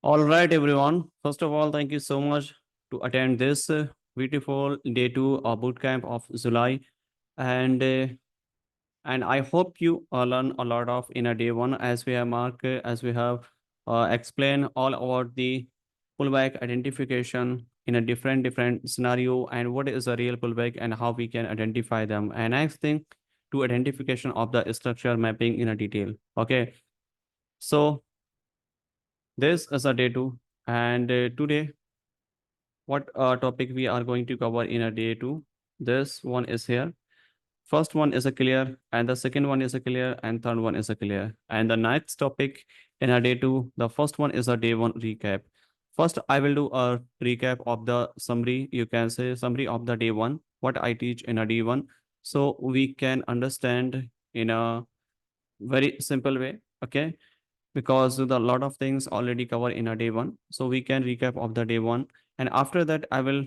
All right, everyone. First of all, thank you so much to attend this beautiful day two of bootcamp of July, and uh, and I hope you learn a lot of in a day one as we have as we have explained all about the pullback identification in a different scenario and what is a real pullback and how we can identify them. And next thing to identification of the structure mapping in a detail. Okay, so this is a day two, and today what topic we are going to cover in a day two. This one is here. First one is a clear, and the second one is a clear, and third one is a clear. And the next topic in a day two, the first one is a day one recap. First, I will do a recap of the summary. You can say summary of the day one, what I teach in a day one, so we can understand in a very simple way. Okay, because the lot of things already cover in a day one, so we can recap of the day one, and after that I will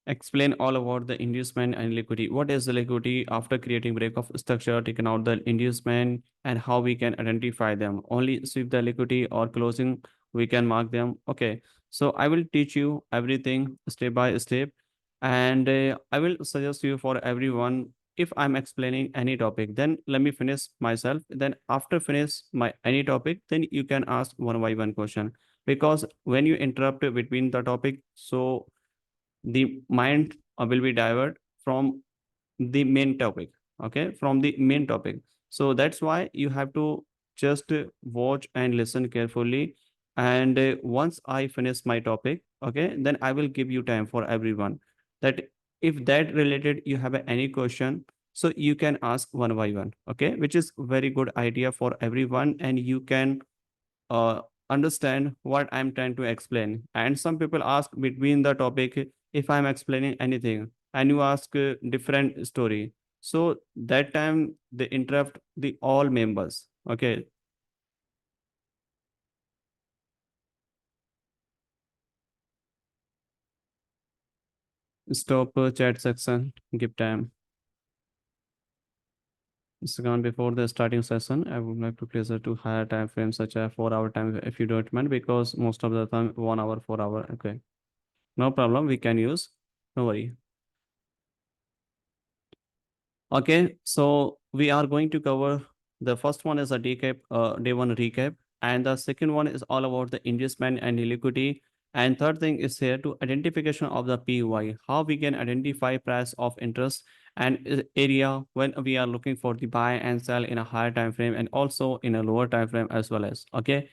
explain all about the inducement and liquidity. What is the liquidity after creating break of structure, taken out the inducement, and how we can identify them. Only sweep the liquidity or closing, we can mark them. Okay. So I will teach you everything step by step. And I will suggest you for everyone, if I'm explaining any topic, then let me finish myself. Then after finish my any topic, then you can ask one by one question. Because when you interrupt between the topic, so the mind will be divert from the main topic. Okay, from the main topic. So that's why you have to just watch and listen carefully. And once I finish my topic, okay, then I will give you time for everyone, that if that related you have any question, so you can ask one by one. Okay, which is very good idea for everyone, and you can uh, understand what I'm trying to explain. And some people ask between the topic, if I'm explaining anything and you ask a different story. So that time they interrupt the all members. Okay. Stop chat section. Give time. Second, before the starting session, I would like to place it to higher time frame, such as 4 hour time, if you don't mind, because most of the time 1 hour, 4 hour. Okay. No problem. We can use. No worry. Okay, so we are going to cover the first one is a day one recap, and the second one is all about the investment and liquidity. And third thing is here to identification of the PY, how we can identify price of interest and area when we are looking for the buy and sell in a higher time frame and also in a lower time frame as well as. Okay,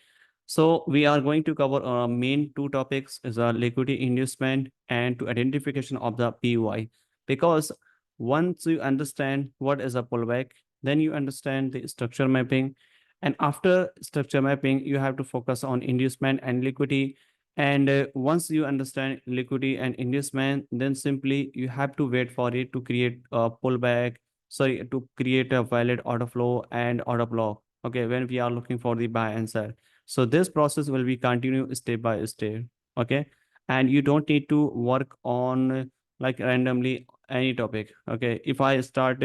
so we are going to cover main two topics is a liquidity inducement and to identification of the PY, because once you understand what is a pullback, then you understand the structure mapping. And after structure mapping, you have to focus on inducement and liquidity. And once you understand liquidity and inducement, then simply you have to wait for it to create a pullback, sorry, to create a valid order flow and order block. Okay, when we are looking for the buy and sell. So this process will be continue step by step. Okay. And you don't need to work on like randomly any topic. Okay, if I start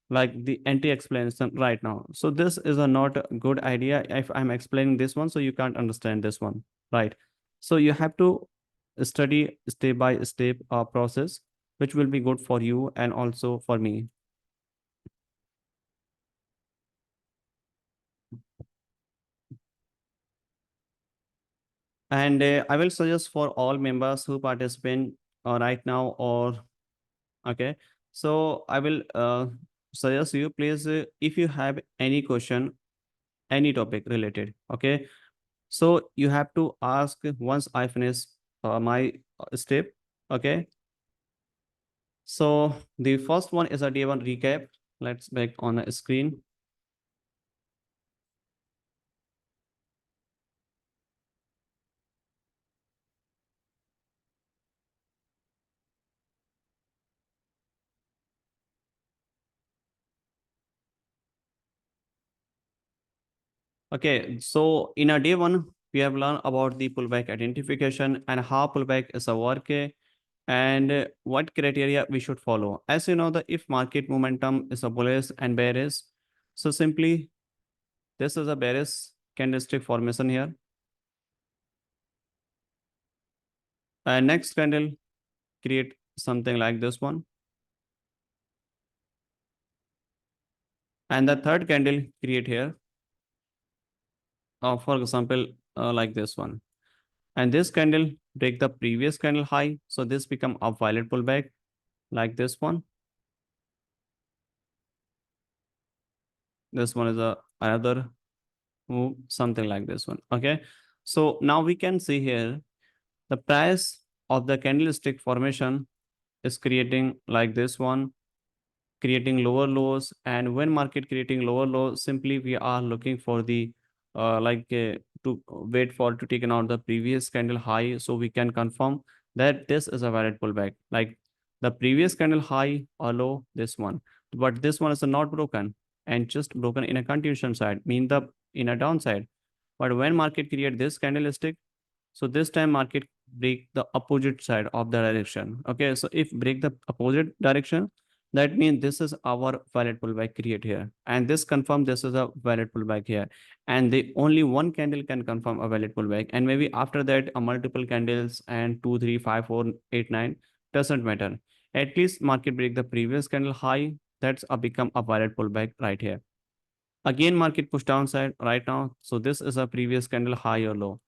like the anti explanation right now, so this is a not a good idea if I'm explaining this one, so you can't understand this one, right? So you have to study step by step process, which will be good for you and also for me. And I will suggest for all members who participate right now or okay, so I will suggest you, please, if you have any question, any topic related, okay, so you have to ask once I finish my step. Okay, so the first one is a day one recap. Let's back on the screen. Okay, so in a day one, we have learned about the pullback identification and how pullback is a work, and what criteria we should follow. As you know, the if market momentum is a bullish and bearish, so simply this is a bearish candlestick formation here. And next candle, create something like this one. And the third candle, create here, for example, like this one. And this candle break the previous candle high. So this become a violet pullback like this one. This one is another move, something like this one. Okay. So now we can see here the price of the candlestick formation is creating like this one, creating lower lows. And when market creating lower low, simply we are looking for the to wait for to taken out the previous candle high, so we can confirm that this is a valid pullback, like the previous candle high or low, this one. But this one is not broken and just broken in a continuation side, mean the in a downside. But when market create this candlestick, so this time market break the opposite side of the direction. Okay, so if break the opposite direction, that means this is our valid pullback create here, and this confirm this is a valid pullback here, and the only one candle can confirm a valid pullback, and maybe after that a multiple candles and 2 3 5 4 8 9 doesn't matter. At least market break the previous candle high, that's a become a valid pullback right here. Again market push downside right now, so this is a previous candle high or low.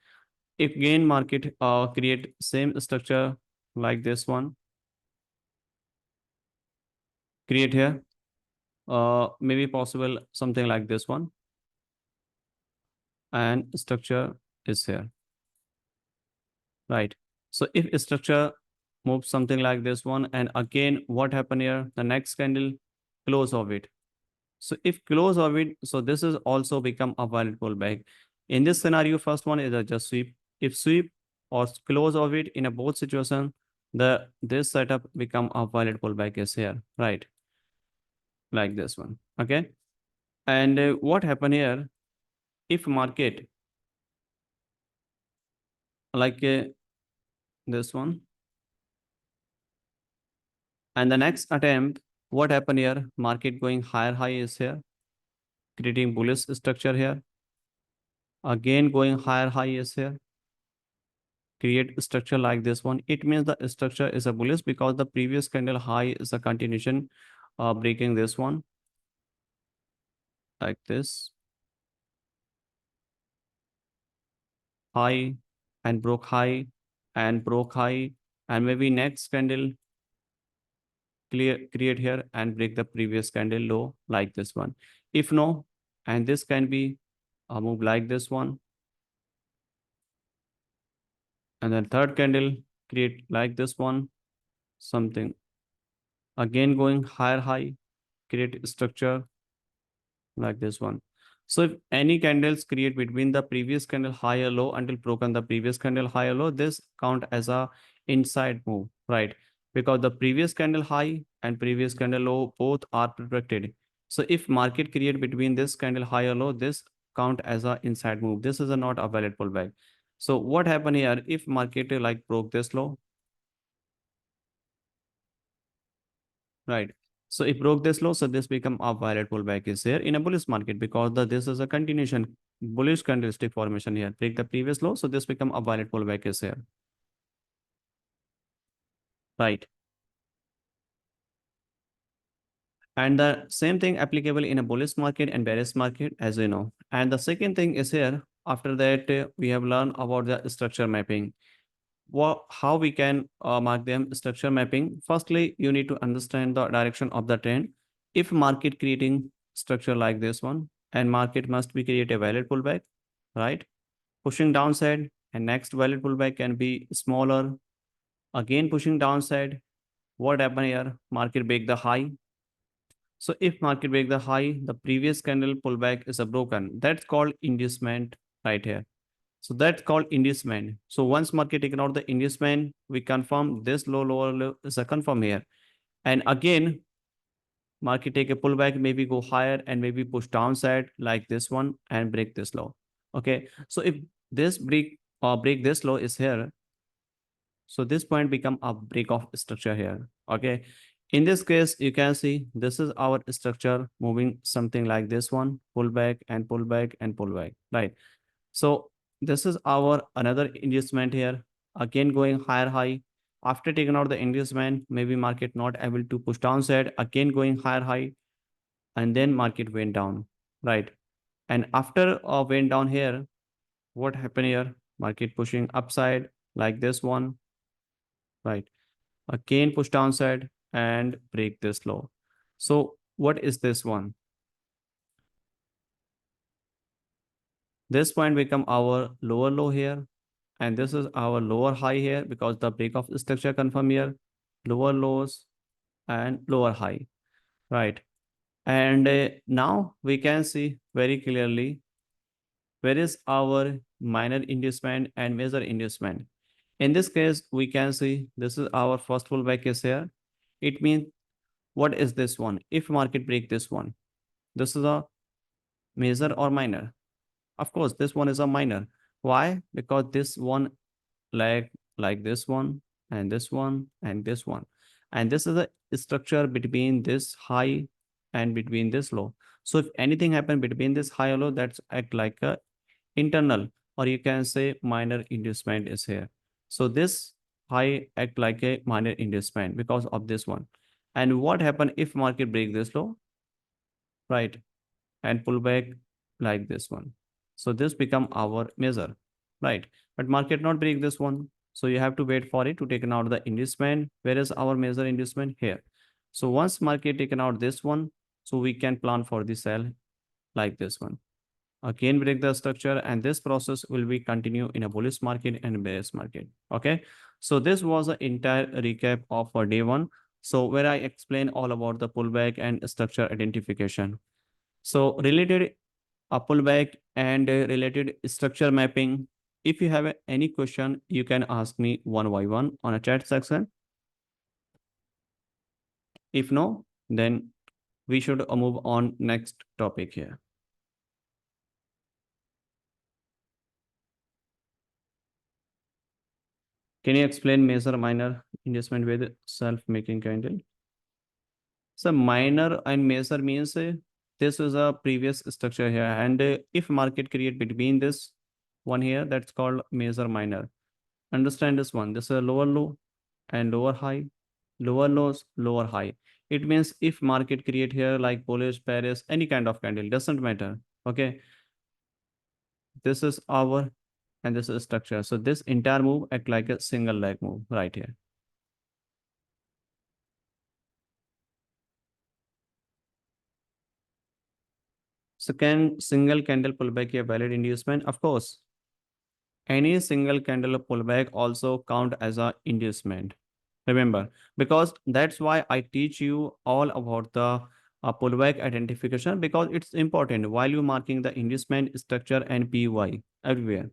If gain market create same structure like this one, create here, maybe possible something like this one, and structure is here, right? So if structure moves something like this one, and again what happened here, the next candle close of it. So if close of it, so this is also become a valid pullback. In this scenario, first one is a just sweep. If sweep or close of it in a both situation, the this setup become a valid pullback is here, right? Like this one. Okay. And what happened here? If market like this one, and the next attempt, what happened here? Market going higher high is here, creating bullish structure here. Again going higher high is here, create structure like this one. It means the structure is a bullish because the previous candle high is a continuation, breaking this one like this high, and broke high, and broke high, and maybe next candle create here and break the previous candle low like this one. If no, and this can be a move like this one, and then third candle create like this one, something again going higher high, create structure like this one. So if any candles create between the previous candle high or low until broken the previous candle high or low, this count as a inside move, right? Because the previous candle high and previous candle low both are protected. So if market create between this candle high or low, this count as a inside move. This is a not a valid pullback. So what happened here? If market like broke this low, right? So it broke this low, so this become a valid pullback is here in a bullish market, because this is a continuation bullish candlestick formation here. Break the previous low, so this become a valid pullback is here, right? And the same thing applicable in a bullish market and bearish market, as you know. And the second thing is here. After that, we have learned about the structure mapping. How we can mark them structure mapping. Firstly, you need to understand the direction of the trend. If market creating structure like this one, and market must be create a valid pullback, right? Pushing downside, and next valid pullback can be smaller, again pushing downside. What happened here? Market break the high. So if market break the high, the previous candle pullback is a broken, that's called inducement right here. So that's called inducement. So once market taken out the inducement, we confirm this low, lower low is a confirm here. And again, market take a pullback, maybe go higher and maybe push downside like this one and break this low. Okay. So if this break this low is here, so this point become a break of structure here. Okay. In this case, you can see this is our structure moving something like this one, pullback and pullback and pullback, right? So this is our another inducement here. again going higher high. After taking out the inducement, maybe market not able to push downside, again going higher high, and then market went down, right? And after went down here, what happened here? Market pushing upside like this one, right? Again push downside and break this low. So what is this one? This point become our lower low here, and this is our lower high here because the break of structure confirm here, lower lows and lower high, right? And now we can see very clearly where is our minor inducement and major inducement. In this case, we can see this is our first pullback case here. It means what is this one? If market break this one, this is a major or minor. Of course, this one is a minor. Why? Because this one like this one and this one and this one. And this is a structure between this high and between this low. So if anything happen between this high and low, that's act like a internal, or you can say minor inducement is here. So this high act like a minor inducement because of this one. And what happen if market break this low, right? And pull back like this one. So this become our measure, right? But market not break this one. So you have to wait for it to taken out the inducement. Where is our measure inducement here? So once market taken out this one, so we can plan for the sell like this one. Again break the structure, and this process will be continue in a bullish market and bearish market. Okay. So this was the entire recap of day one. So where I explain all about the pullback and structure identification. So related pullback and related structure mapping. If you have any question, you can ask me one by one on a chat section. If no, then we should move on next topic here. Can you explain major minor inducement with self-making candle? So minor and major means this is a previous structure here, and if market create between this one here, that's called major minor. Understand this one. This is a lower low and lower high, lower lows, lower high. It means if market create here like bullish, bearish, any kind of candle, doesn't matter. Okay, this is our and this is structure. So this entire move act like a single leg move right here. So can single candle pullback a valid inducement? Of course, any single candle pullback also count as a inducement. Remember, because that's why I teach you all about the pullback identification, because it's important while you marking the inducement structure and PY everywhere.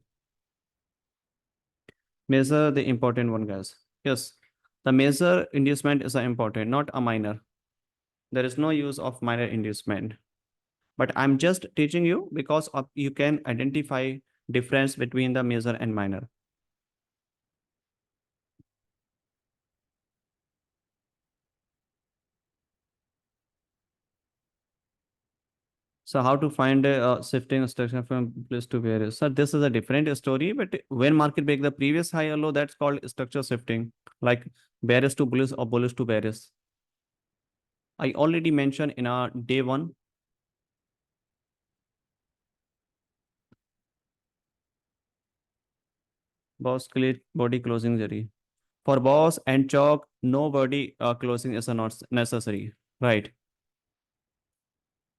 Measure the important one, guys. Yes, the measure inducement is a important, not a minor. There is no use of minor inducement. But I'm just teaching you because of you can identify difference between the major and minor. So how to find a shifting structure from place to bearish? So this is a different story, but when market break the previous high or low, that's called structure shifting, like bearish to bullish or bullish to bearish. I already mentioned in our day one. Boss clear body closing jury. For boss and chalk, no body closing is not necessary, right?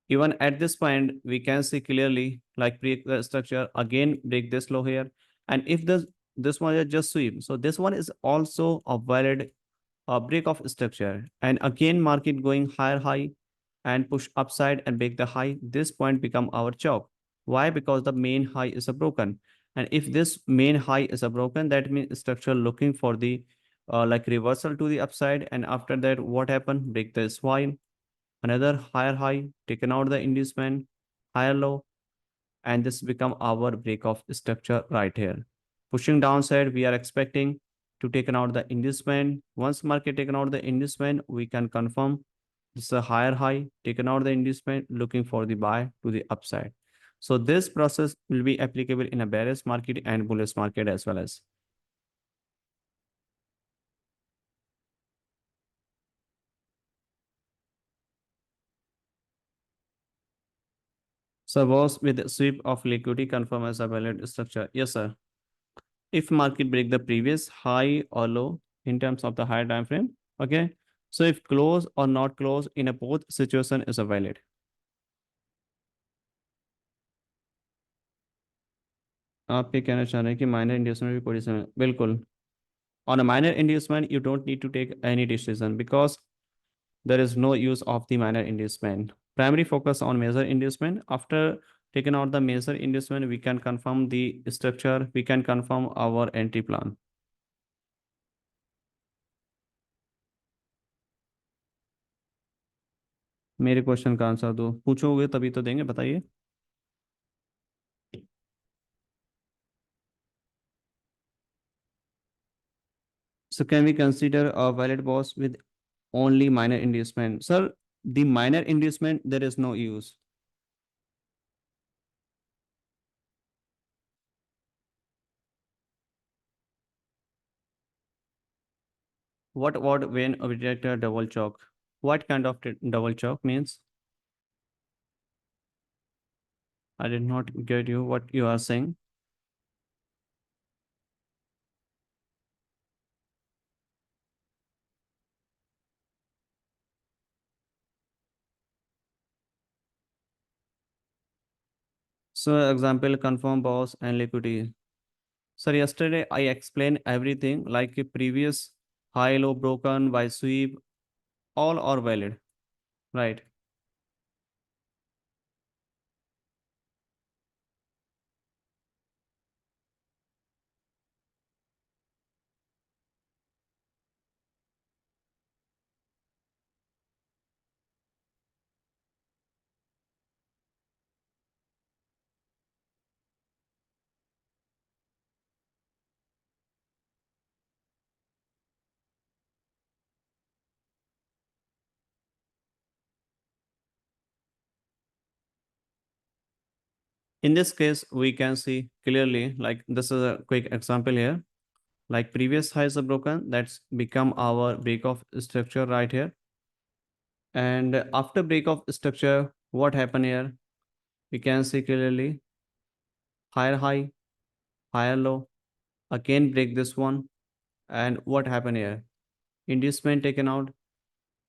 Even at this point, we can see clearly like break the structure, again break this low here. And if this one is just sweep, so this one is also a valid break of structure. And again, market going higher high and push upside and break the high. This point become our chalk. Why? Because the main high is a broken. And if this main high is a broken, that means structure looking for the like reversal to the upside. And after that, what happened? Break the swine, another higher high, taken out the inducement, higher low, and this become our break of structure right here. Pushing downside, we are expecting to taken out the inducement. Once market taken out the inducement, we can confirm this is a higher high, taken out the inducement, looking for the buy to the upside. So this process will be applicable in a bearish market and bullish market as well as. So was with sweep of liquidity confirm as a valid structure. Yes, sir. If market break the previous high or low in terms of the higher time frame. Okay. So if close or not close in a both situation is a valid. आप ये कहना चाह रहे हैं कि minor inducement भी position है बिल्कुल on a minor inducement you don't need to take any decision because there is no use of the minor inducement. Primary focus on major inducement. After taking out the major inducement we can confirm the structure, we can confirm our entry plan. मेरे question का answer दो, पूछोगे तभी तो देंगे, बताइए. So can we consider a valid boss with only minor inducement? Sir, the minor inducement there is no use. What when we detect a double chalk? What kind of double chalk means? I did not get you what you are saying. So example confirm boss and liquidity. Sir, yesterday I explained everything like a previous high low broken by sweep, all are valid, right? In this case, we can see clearly, like this is a quick example here. Like previous highs are broken, that's become our break of structure right here. And after break of structure, what happened here? We can see clearly higher high, higher low, again break this one. And what happened here? Inducement taken out.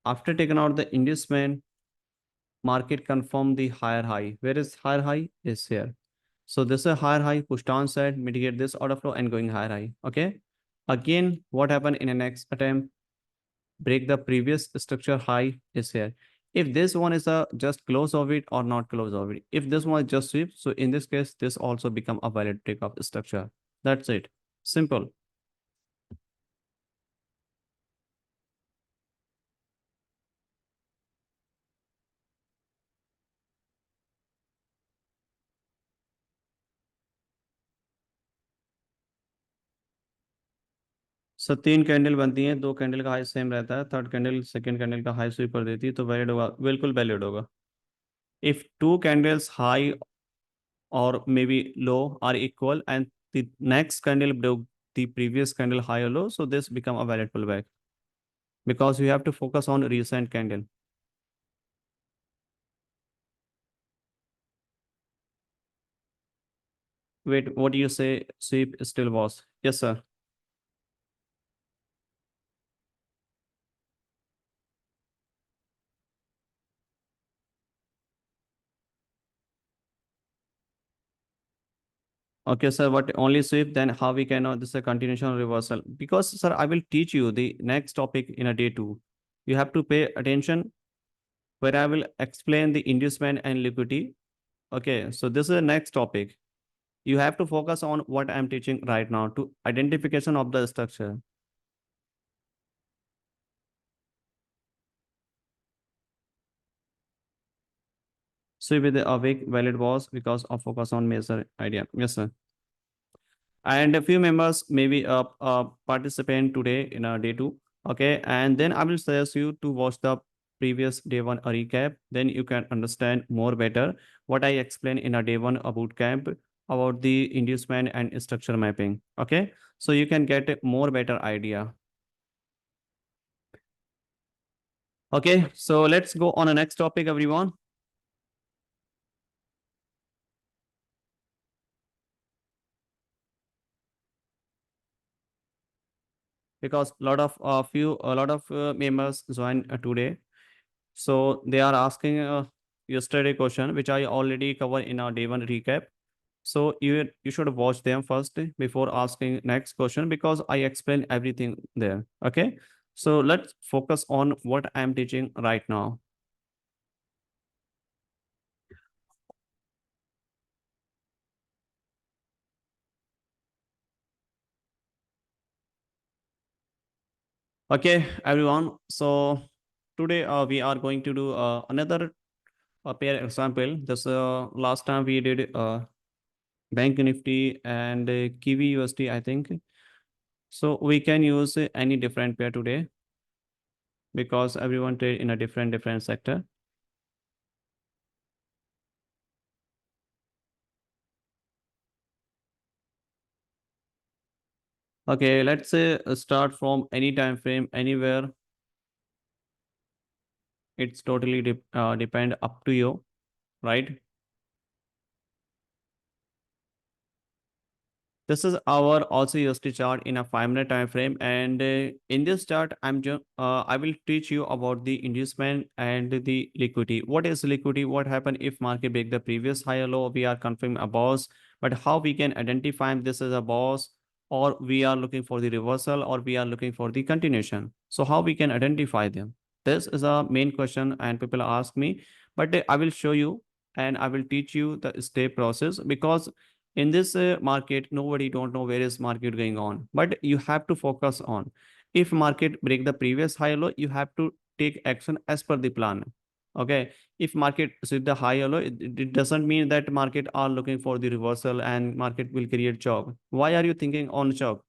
After taken out the inducement, market confirm the higher high. Where is higher high? Is here. So this is a higher high, push down side, mitigate this order flow and going higher high. Okay. Again, what happened in the next attempt? Break the previous structure high is here. If this one is a just close of it or not close of it. If this one is just sweep, so in this case, this also become a valid break of structure. That's it. Simple. Sir तीन candle बनती हैं, दो candle का high same रहता है, third candle second candle का high SVEEP कर देती है तो वैलिड होगा, बिल्कुल वैलिड होगा. If two candles high or maybe low are equal and the next candle broke the previous candle high or low, so this become a valid pullback because you have to focus on recent candle. Wait, what do you say? Sweep still was? Yes, sir. Okay, sir. What only sweep? Then how we can know this is a continuation or reversal? Because, sir, I will teach you the next topic in a day two. You have to pay attention where I will explain the inducement and liquidity. Okay, so this is the next topic. You have to focus on what I'm teaching right now to identification of the structure. So with the awake valid was because of focus on major idea. Yes, sir. And a few members maybe participant today in a day two. Okay. And then I will suggest you to watch the previous day one a recap. Then you can understand more better what I explained in a day one a boot camp about the inducement and structure mapping. Okay. So you can get a more better idea. Okay. So let's go on a next topic, everyone. because a lot of members joined today. So they are asking yesterday question, which I already covered in our day one recap. So you should watch them first before asking next question, because I explain everything there. Okay. So let's focus on what I'm teaching right now. Okay, everyone. So today we are going to do another pair example. This last time we did Bank Nifty and Kiwi USD, I think. So we can use any different pair today because everyone trade in a different sector. Okay, let's say start from any time frame, anywhere. It's totally depend up to you, right? This is our also USD chart in a 5 minute time frame, and in this chart, I will teach you about the inducement and the liquidity. What is liquidity? What happen if market break the previous higher low? We are confirming a boss, but how we can identify if this is a boss, or we are looking for the reversal, or we are looking for the continuation? So how we can identify them? This is a main question, and people ask me, but I will show you and I will teach you the step process, because in this market nobody don't know where is market going on, but you have to focus on, if market break the previous high low, you have to take action as per the plan. Okay, if market with the high or low, it doesn't mean that market are looking for the reversal and market will create chop. Why are you thinking on chop?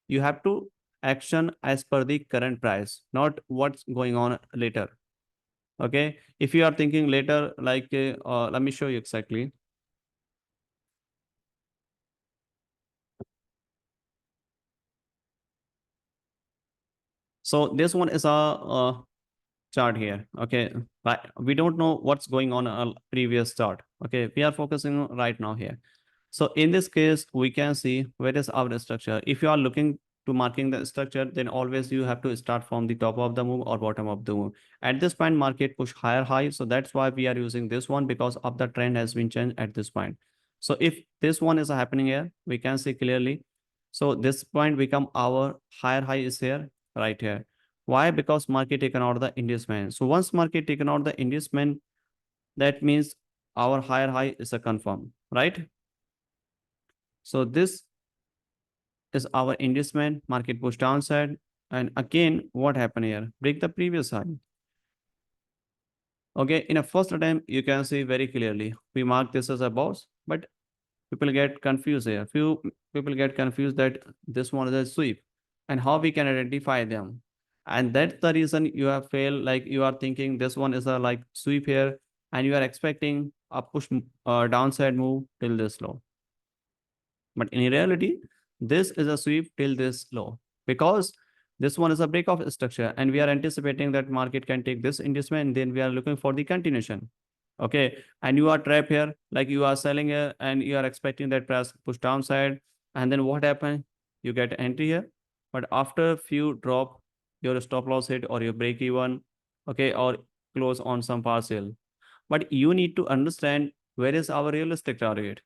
You have to action as per the current price, not what's going on later. Okay, if you are thinking later, like let me show you exactly. So this one is a chart here. Okay, but we don't know what's going on a previous chart. Okay, we are focusing right now here. So in this case, we can see where is our structure. If you are looking to marking the structure, then always you have to start from the top of the move or bottom of the move. At this point, market push higher high. So that's why we are using this one, because of the trend has been changed at this point. So if this one is happening here, we can see clearly. So this point become our higher high is here, right here. Why? Because market taken out the inducement. So once market taken out the inducement, that means our higher high is a confirm, right? So this is our inducement, market push downside. And again, what happened here? Break the previous high. Okay, in a first attempt, you can see very clearly. We mark this as a boss, but people get confused here. Few people get confused that this one is a sweep and how we can identify them. And that's the reason you have failed. Like you are thinking this one is a like sweep here, and you are expecting a push downside move till this low. But in reality, this is a sweep till this low, because this one is a break of structure and we are anticipating that market can take this inducement, and then we are looking for the continuation. Okay. And you are trapped here, like you are selling here and you are expecting that price push downside. And then what happened? You get entry here. But after few drop, your stop loss hit or your break even, okay, or close on some partial. But you need to understand where is our realistic target.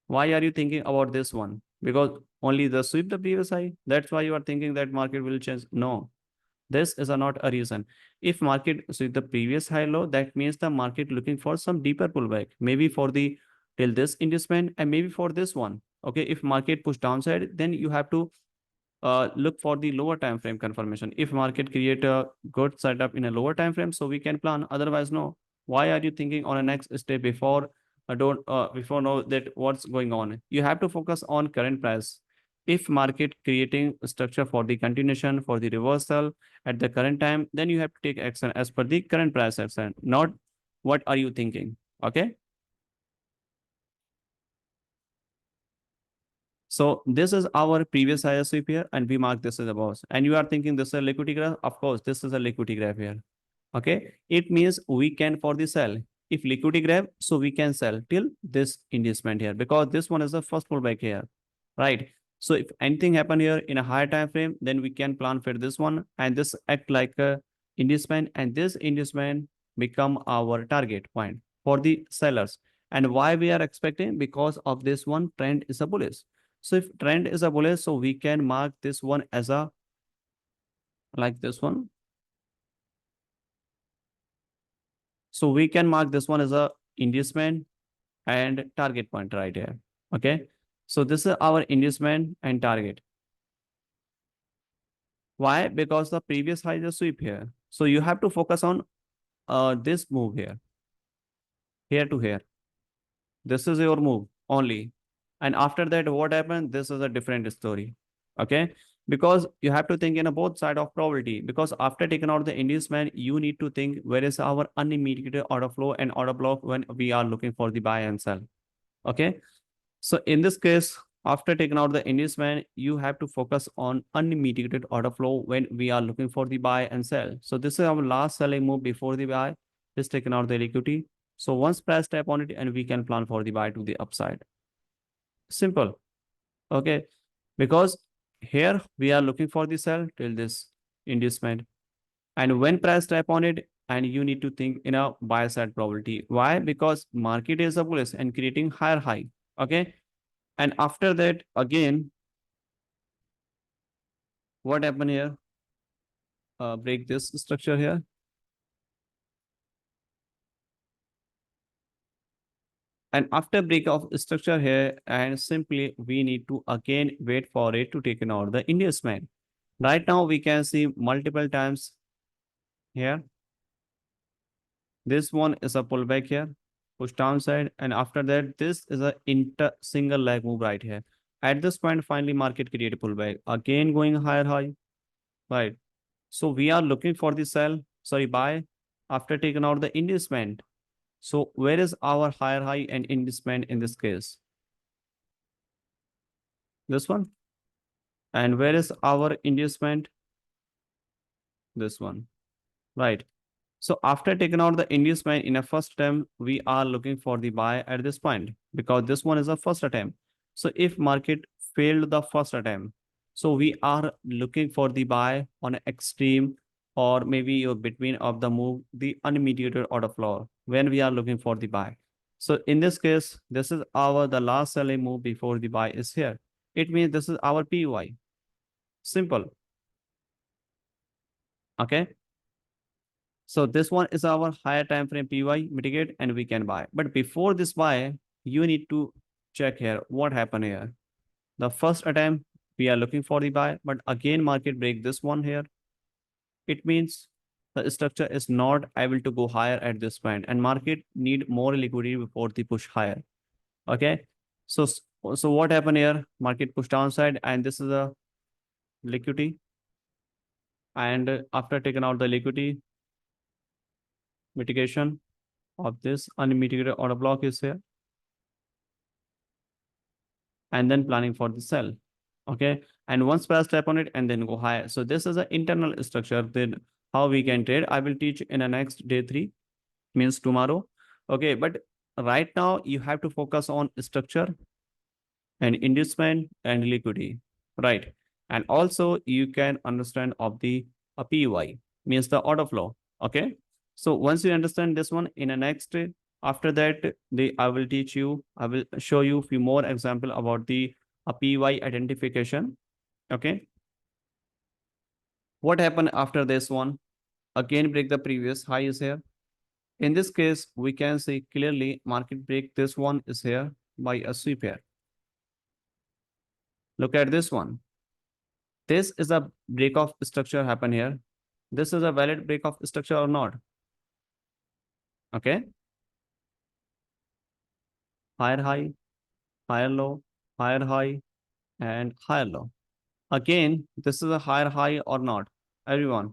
Why are you thinking about this one? Because only the sweep the previous high. That's why you are thinking that market will change. No, this is not a reason. If market sweep the previous high low, that means the market looking for some deeper pullback, maybe for the till this inducement and maybe for this one. Okay, if market push downside, then you have to look for the lower time frame confirmation. If market create a good setup in a lower time frame, so we can plan. Otherwise, no. Why are you thinking on a next step before don't before know that what's going on? You have to focus on current price. If market creating structure for the continuation for the reversal at the current time, then you have to take action as per the current price action, not what are you thinking. Okay. So this is our previous higher sweep here, and we mark this as a boss. And you are thinking this is a liquidity graph. Of course, this is a liquidity graph here. Okay. It means we can for the sell. If liquidity grab, so we can sell till this inducement here, because this one is the first pullback here, right? So if anything happen here in a higher time frame, then we can plan for this one, and this act like a inducement, and this inducement become our target point for the sellers. And why we are expecting? Because of this one trend is a bullish. So if trend is a bullish, so we can mark this one as a, like this one. So we can mark this one as a inducement and target point right here. Okay. So this is our inducement and target. Why? Because the previous high is a sweep here. So you have to focus on this move here to here. This is your move only. And after that, what happened? This is a different story. Okay. Because you have to think in a both side of probability. Because after taking out the inducement, you need to think where is our unmitigated order flow and order block when we are looking for the buy and sell. Okay. So in this case, after taking out the inducement, you have to focus on unmitigated order flow when we are looking for the buy and sell. So this is our last selling move before the buy. Just taking out the liquidity. So once press tap on it, and we can plan for the buy to the upside. Simple. Okay. Because here we are looking for the sell till this inducement. And when price tap on it, and you need to think in a buy side probability. Why? Because market is a bullish and creating higher high. Okay. And after that, again, what happened here? Break this structure here. And after break of structure here, and simply we need to again wait for it to take out the inducement. Right now, we can see multiple times here. This one is a pullback here, push downside. And after that, this is a inter single leg move right here. At this point, finally, market create a pullback. Again, going higher high, right? So we are looking for the sell, sorry, buy after taking out the inducement. So where is our higher high and inducement in this case? This one. And where is our inducement? This one, right? So after taking out the inducement in a first attempt, we are looking for the buy at this point because this one is a first attempt. So if market failed the first attempt, so we are looking for the buy on an extreme or maybe your between of the move, the unmediated order flow when we are looking for the buy. So in this case, this is our the last selling move before the buy is here. It means this is our PY. Simple. Okay. So this one is our higher time frame PY mitigate and we can buy. But before this buy, you need to check here what happened here. The first attempt, we are looking for the buy, but again market break this one here. It means the structure is not able to go higher at this point and market need more liquidity before the push higher. Okay. So, so what happened here? Market push downside and this is a liquidity. And after taking out the liquidity, mitigation of this unmitigated order block is here. And then planning for the sell. Okay. And once press tap on it and then go higher. So this is an internal structure. Then how we can trade, I will teach in the next day 3, means tomorrow. Okay. But right now you have to focus on structure and inducement and liquidity. Right. And also you can understand of the PY, means the order flow. Okay. So once you understand this one in the next, after that, I will teach you, I will show you a few more example about the PY identification. Okay. What happened after this one? Again, break the previous high is here. In this case, we can see clearly market break this one is here by a sweep here. Look at this one. This is a break of structure happen here. This is a valid break of structure or not? Okay. Higher high, higher low, higher high, and higher low. Again, this is a higher high or not? Everyone,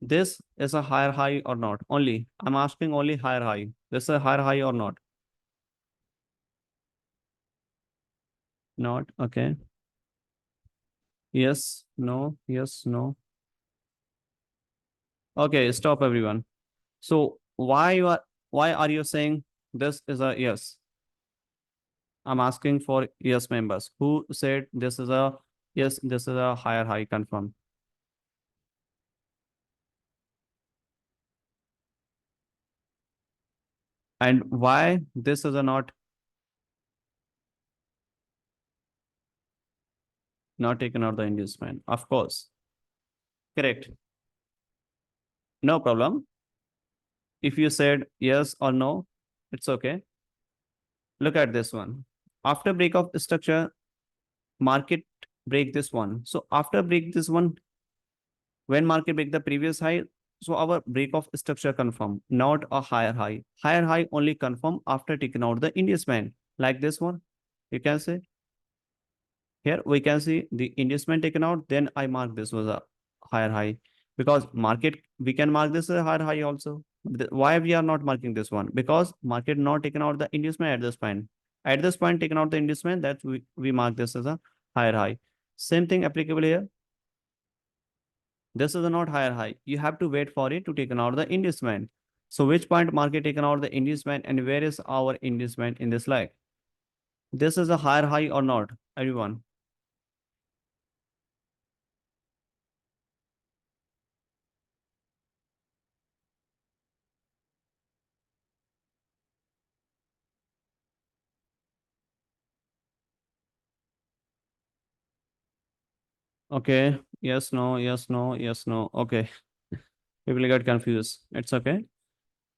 this is a higher high or not? Only, I'm asking only higher high. This is a higher high or not? Not, okay. Yes, no, yes, no. Okay, stop everyone. So why are you saying this is a yes? I'm asking for yes members. Who said this is a yes, this is a higher high confirm. And why this is a not taken out the inducement? Of course. Correct. No problem. If you said yes or no, it's okay. Look at this one. After break of structure, market break this one. So after break this one, when market break the previous high, so our break of structure confirm, not a higher high. Higher high only confirm after taking out the inducement. Like this one, you can say. Here we can see the inducement taken out, then I mark this was a higher high. Because market, we can mark this as a higher high also. Why we are not marking this one? Because market not taken out the inducement at this point. At this point, taken out the inducement, that we mark this as a higher high. Same thing applicable here. This is a not higher high. You have to wait for it to taken out the inducement. So which point market taken out the inducement and where is our inducement in this leg? This is a higher high or not, everyone? Okay. Yes, no, yes, no, yes, no. Okay. People get confused. It's okay.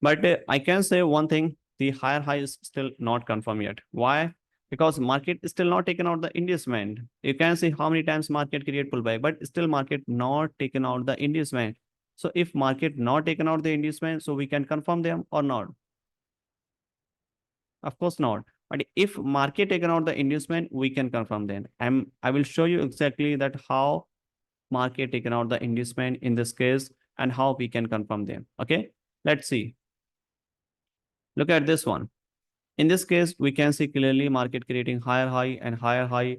But I can say one thing, the higher high is still not confirmed yet. Why? Because market is still not taken out the inducement. You can see how many times market create pullback, but still market not taken out the inducement. So if market not taken out the inducement, so we can confirm them or not? Of course not. But if market taken out the inducement, we can confirm them. I will show you exactly that how market taken out the inducement in this case and how we can confirm them. Okay, let's see. Look at this one. In this case, we can see clearly market creating higher high and higher high.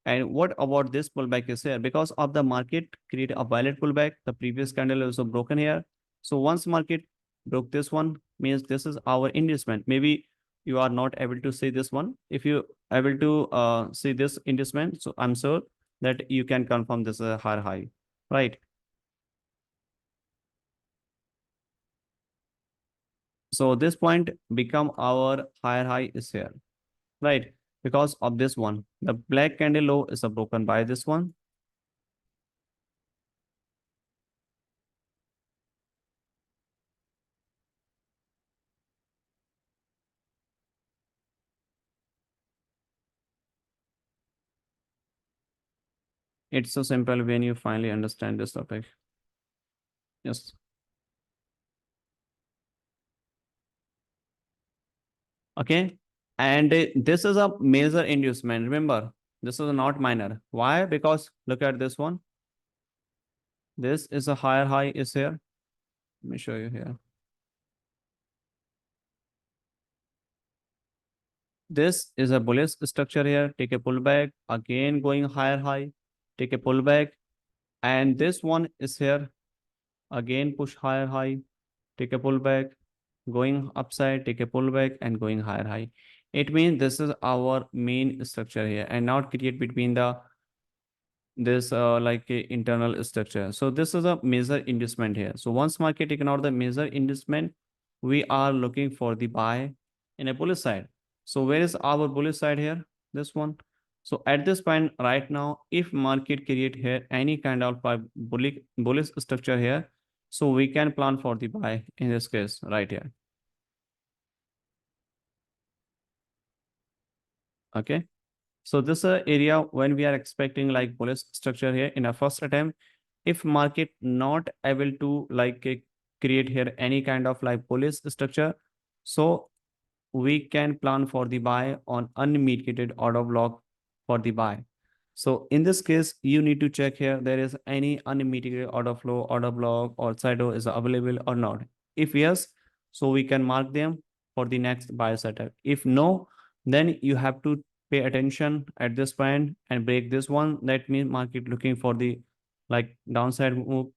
And what about this pullback is here? Because of the market create a valid pullback, the previous candle is also broken here. So once market broke this one, means this is our inducement. Maybe you are not able to see this one. If you able to see this inducement, so I'm sure that you can confirm this is a higher high, right? So this point become our higher high is here, right? Because of this one, the black candle low is broken by this one. It's so simple when you finally understand this topic. Yes. Okay. And this is a major inducement. Remember, this is not minor. Why? Because look at this one. This is a higher high is here. Let me show you here. This is a bullish structure here. Take a pullback. Again, going higher high. Take a pullback. And this one is here. Again, push higher high. Take a pullback. Going upside, take a pullback and going higher high. It means this is our main structure here and not create between the this like a internal structure. So this is a major inducement here. So once market ignore the major inducement, we are looking for the buy in a bullish side. So where is our bullish side here? This one. So at this point right now, if market create here any kind of bullish structure here, so we can plan for the buy in this case right here. Okay. So this is a area when we are expecting like bullish structure here in a first attempt. If market not able to like create here any kind of like bullish structure, so we can plan for the buy on unmitigated order block for the buy. So in this case, you need to check here there is any unmitigated order flow, order block, or shadow is available or not. If yes, so we can mark them for the next buy setup. If no, then you have to pay attention at this point and break this one. That means market looking for the like downside move.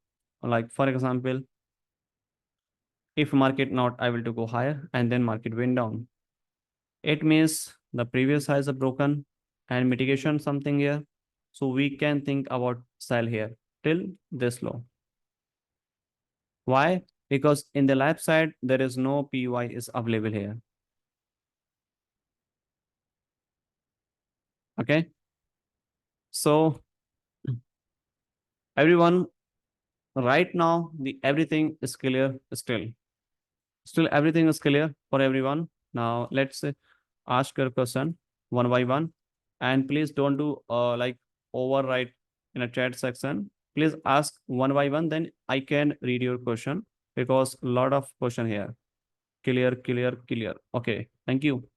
Like for example, if market not able to go higher and then market went down, it means the previous highs are broken and mitigation something here. So we can think about sell here till this low. Why? Because in the left side, there is no PY is available here. Okay. So everyone, right now, the everything is clear still. Still everything is clear for everyone. Now let's ask your question one by one. And please don't do like overwrite in a chat section. Please ask one by one, then I can read your question because a lot of question here. Clear, clear, clear. Okay, thank you.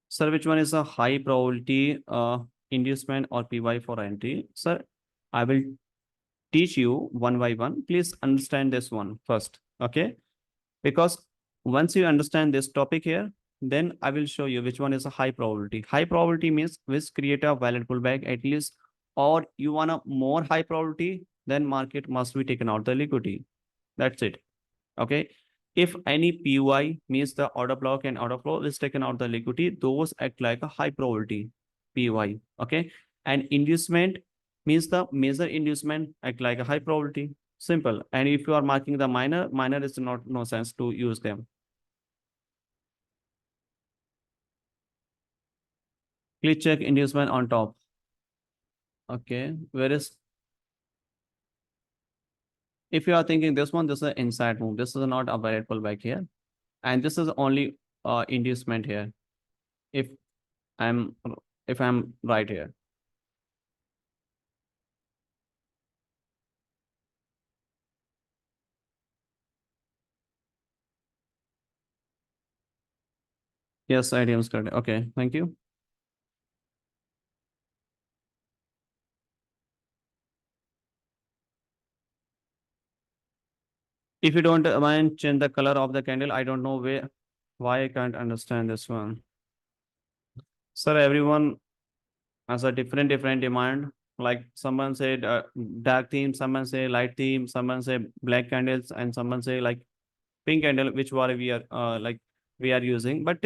Sir, which one is a high probability inducement or PY for entry? Sir, I will teach you one by one. Please understand this one first. Okay. Because once you understand this topic here, then I will show you which one is a high probability. High probability means which create a valid pullback at least, or you want a more high probability, then market must be taken out the liquidity. That's it. Okay. If any PUI means the order block and order flow is taken out the liquidity, those act like a high probability PUI. Okay. And inducement means the major inducement act like a high probability. Simple. And if you are marking the minor, minor is not no sense to use them. Please check inducement on top. Okay. Whereas if you are thinking this one, this is an inside move. This is not a valid pullback here. And this is only inducement here. If I'm if I'm right here. Yes, IDM is correct. Okay, thank you. If you don't mind, change the color of the candle. I don't know why I can't understand this one. Sir, everyone has a different demand. Like someone said dark theme, someone say light theme, someone say black candles, and someone say like pink candle, which one we are we are using. But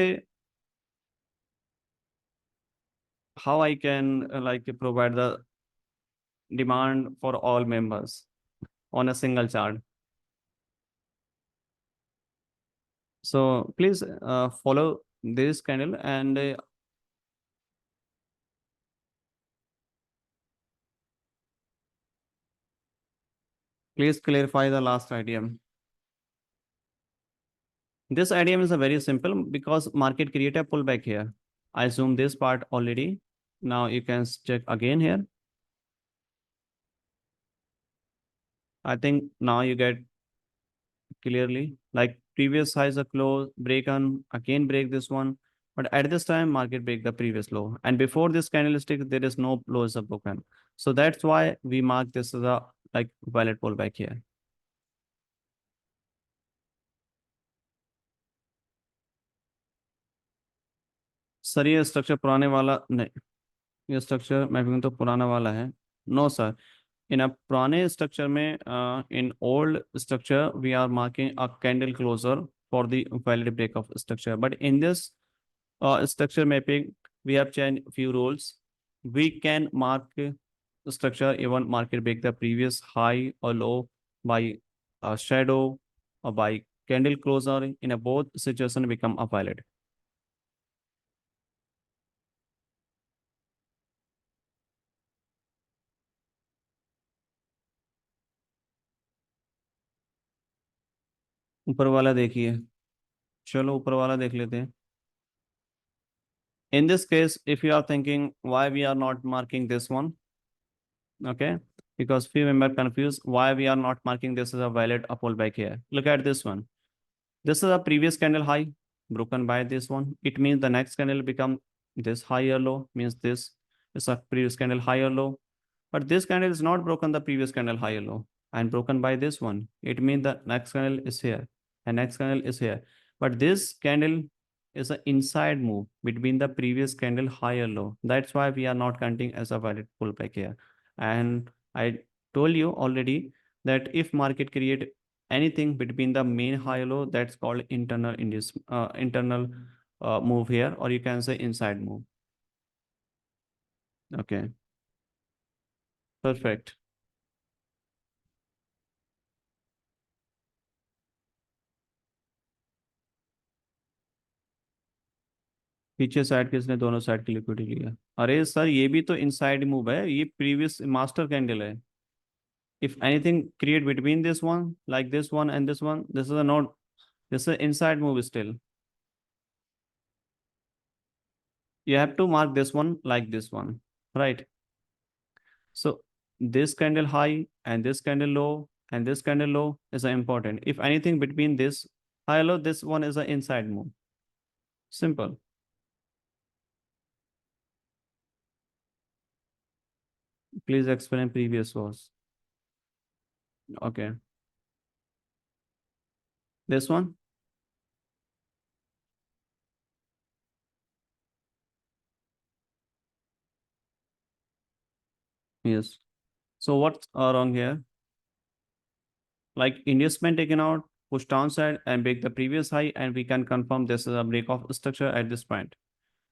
how I can provide the demand for all members on a single chart? So please follow this candle and please clarify the last idiom. This idiom is a very simple because market create a pullback here. I zoom this part already. Now you can check again here. I think now you get clearly like previous highs are close, break on, again break this one. But at this time, market break the previous low. And before this candlestick, there is no lows are broken. So that's why we mark this as a like valid pullback here. Sir ये structure पुराने वाला नहीं, ये structure मैं भी तो पुराना वाला है. नो सर, in a पुराने स्ट्रक्चर में in old structure we are marking a candle closer for the valid break of structure, but in this structure mapping we have changed few rules. We can mark structure even market break the previous high or low by a shadow or by candle closer. In a both situation become a valid. ऊपर वाला देखिए. चलो ऊपर वाला देख लेते हैं. In this case, if you are thinking why we are not marking this one, okay, because few member confused why we are not marking this as a valid up pullback here. Look at this one. This is a previous candle high broken by this one. It means the next candle become this higher low, means this is a previous candle higher low. But this candle is not broken the previous candle higher low and broken by this one. It means the next candle is here and next candle is here. But this candle is an inside move between the previous candle higher low. That's why we are not counting as a valid pullback here. And I told you already that if market create anything between the main high low, that's called internal move here, or you can say inside move. Okay, perfect. पीछे side किसने दोनों side की liquidity लिया? अरे sir, ये भी तो inside move है, ये प्रीवियस मास्टर कैंडल है. If anything create between this one, like this one and this is a not, this is an inside move still. You have to mark this one like this one, right? So this candle high and this candle low and this candle low is important. If anything between this high low, this one is an inside move. Simple. Please explain previous was. Okay. This one? Yes. So what's wrong here? Like inducement taken out, push downside and break the previous high, and we can confirm this is a break of structure at this point.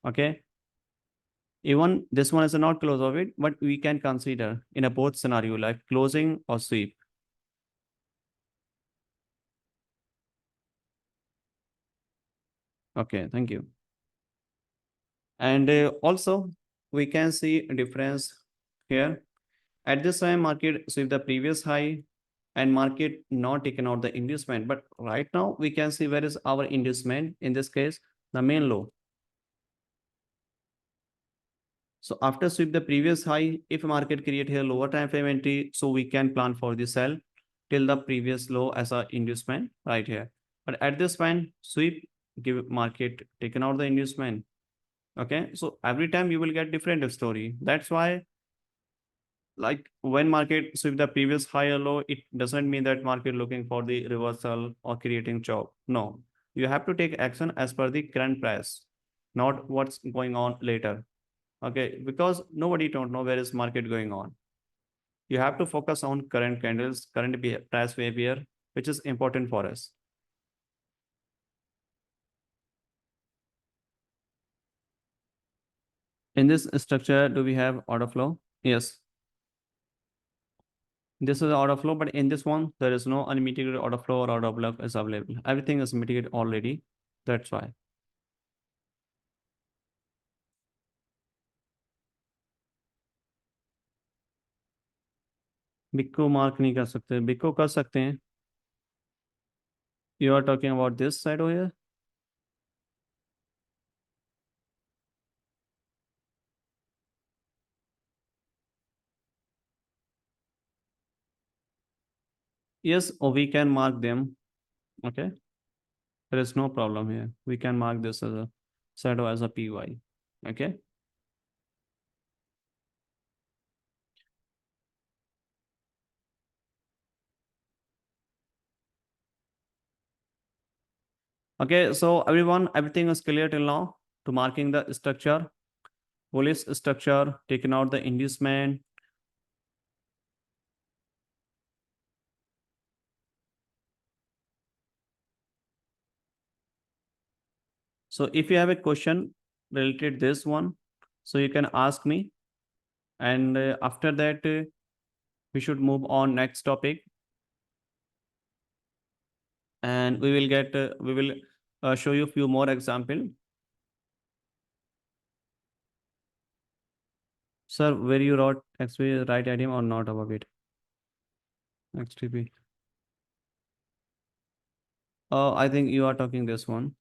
Okay. Even this one is a not close of it, but we can consider in a both scenario like closing or sweep. Okay, thank you. And also we can see a difference here. At this time, market sweep the previous high and market not taken out the inducement. But right now we can see where is our inducement. In this case, the main low. So after sweep the previous high, if market create here lower time frame entry, so we can plan for the sell till the previous low as a inducement right here. But at this point, sweep, give market taken out the inducement. Okay, so every time you will get different story. That's why, like when market sweep the previous high or low, it doesn't mean that market looking for the reversal or creating chop. No, you have to take action as per the current price, not what's going on later. Okay, because nobody don't know where is market going on. You have to focus on current candles, current price behavior, which is important for us. In this structure, do we have order flow? Yes. This is order flow, but in this one, there is no unmitigated order flow or order block is available. Everything is mitigated already. That's why. बिक्को mark नहीं कर सकते, बिक्को कर सकते हैं. You are talking about this side over here? Yes, or we can mark them. Okay. There is no problem here. We can mark this as a shadow as a PY. Okay. Okay. So everyone, everything is clear till now to marking the structure, bullish structure, taking out the inducement. So if you have a question related this one, so you can ask me. And after that, we should move on next topic. And we will show you a few more example. Sir, where you wrote XP right item or not above it? XTP. I think you are talking this one.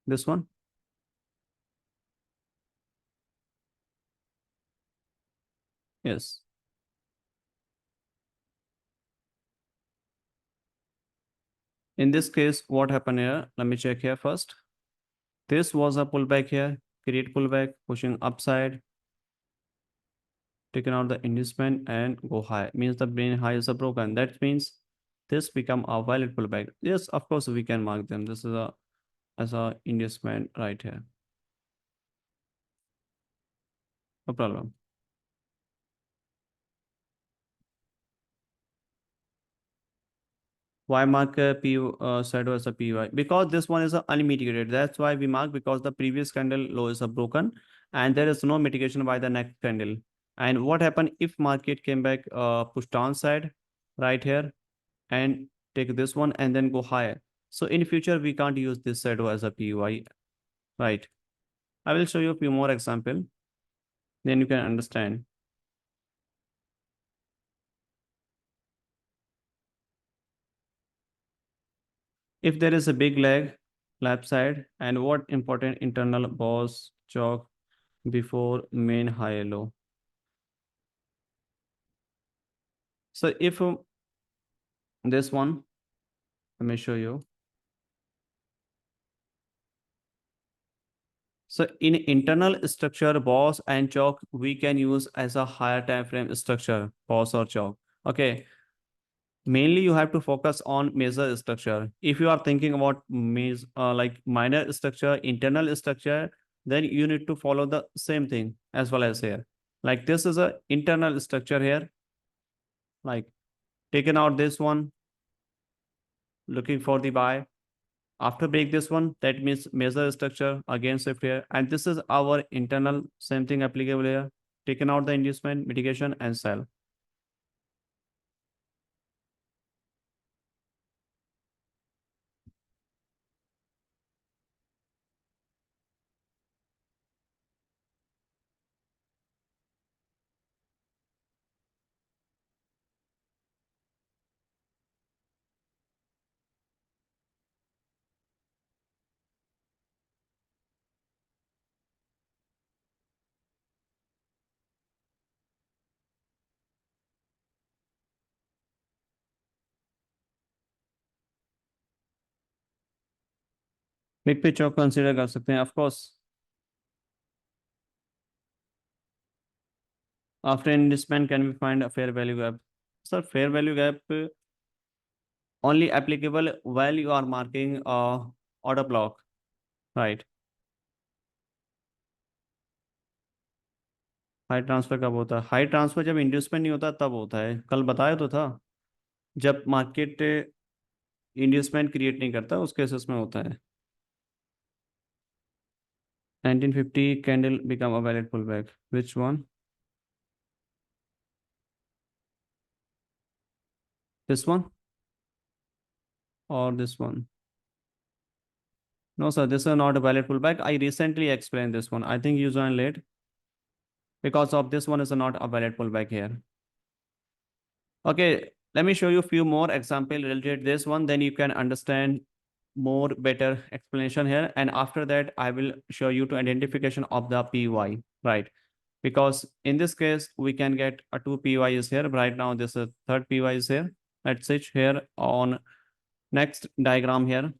This one? Yes. In this case, what happened here? Let me check here first. This was a pullback here, create pullback, pushing upside, taken out the inducement and go high. Means the main high is a broken. That means this become a valid pullback. Yes, of course we can mark them. This is a as a inducement right here. No problem. Why mark shadow as a PY? Because this one is a unmitigated. That's why we mark, because the previous candle low is a broken and there is no mitigation by the next candle. And what happened if market came back, push downside right here and take this one and then go higher? So in future, we can't use this shadow as a PY, right? I will show you a few more example, then you can understand. If there is a big leg left side, and what important internal boss chalk before main high low. So if this one, let me show you. So in internal structure, boss and chalk, we can use as a higher time frame structure, boss or chalk. Okay. Mainly you have to focus on major structure. If you are thinking about like minor structure, internal structure, then you need to follow the same thing as well as here. Like this is a internal structure here, like taken out this one, looking for the buy. After break this one, that means major structure, again shift here. And this is our internal, same thing applicable here. Taken out the inducement, mitigation and sell. Big पे चौक consider कर सकते हैं, of course. After inducement, can we find a fair value gap? Sir, fair value gap only applicable while you are marking order block, right? High transfer कब होता है? High transfer जब inducement नहीं होता तब होता है. कल बताया तो था, जब मार्केट इंड्यूसमेंट क्रिएट नहीं करता उस केसेस में होता है. 1950 candle become a valid pullback. Which one? This one or this one? No, sir, this is not a valid pullback. I recently explained this one. I think you joined late. Because of this one is not a valid pullback here. Okay, let me show you a few more example related to this one. Then you can understand more better explanation here. And after that, I will show you to identification of the PY, right? Because in this case, we can get a two PY is here. Right now, this is third PY is here. Let's switch here on next diagram here.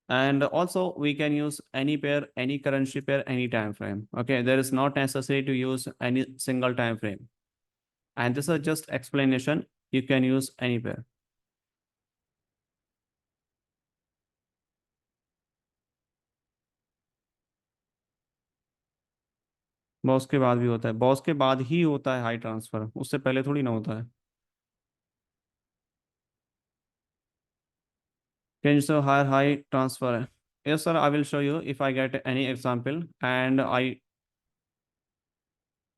And also we can use any pair, any currency pair, any time frame. Okay, there is not necessary to use any single time frame. And this is just explanation. You can use any pair. Boss के बाद भी होता है, boss के बाद ही होता है high transfer, उससे पहले थोड़ी ना होता है. Can you show high transfer? Yes, sir. I will show you if I get any example. And I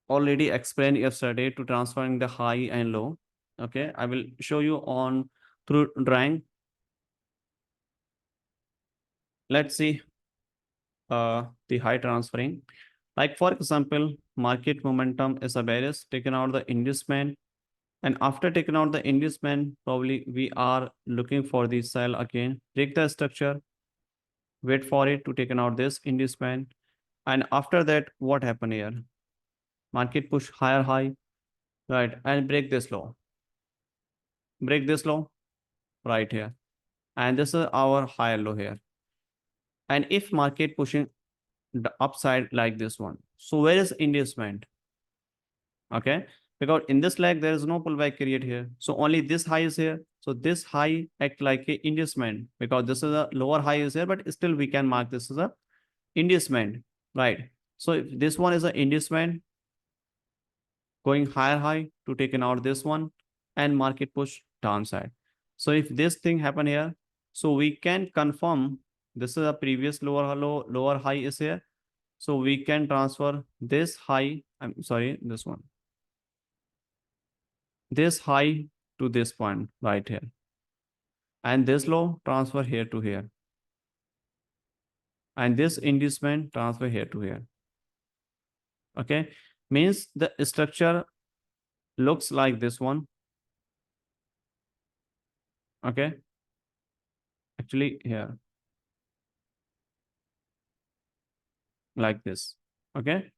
already explained yesterday to transferring the high and low. Okay, I will show you on through drawing. Let's see the high transferring. Like for example, market momentum is a bearish, taken out the inducement. And after taking out the inducement, probably we are looking for the sell again. Take the structure, wait for it to taken out this inducement. And after that, what happened here? Market push higher high, right? And break this low. Break this low right here. And this is our higher low here. And if market pushing the upside like this one, so where is inducement? Okay, because in this leg there is no pullback create here, so only this high is here. So this high act like a inducement, because this is a lower high is here, but still we can mark this as a inducement, right? So if this one is an inducement going higher high to taken out this one and market push downside. So if this thing happen here, so we can confirm this is a previous lower low, lower high is here. So we can transfer this high, I'm sorry, this one, this high to this point right here. And this low transfer here to here. And this inducement transfer here to here. Okay. Means the structure looks like this one. Okay. Actually here, like this. Okay.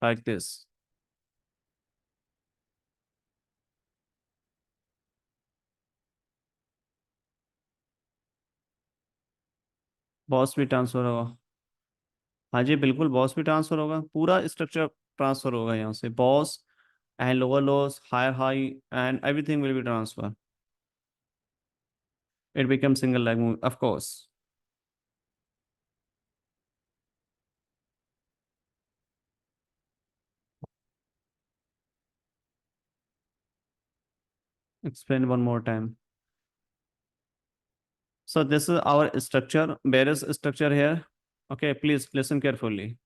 Like this. Boss भी transfer होगा. हाँ जी बिल्कुल boss भी transfer होगा, पूरा structure transfer होगा यहाँ से. Boss and lower lows, higher high, and everything will be transferred. It becomes single leg move, of course. Explain one more time. So this is our structure, bearish structure here. Okay, please listen carefully.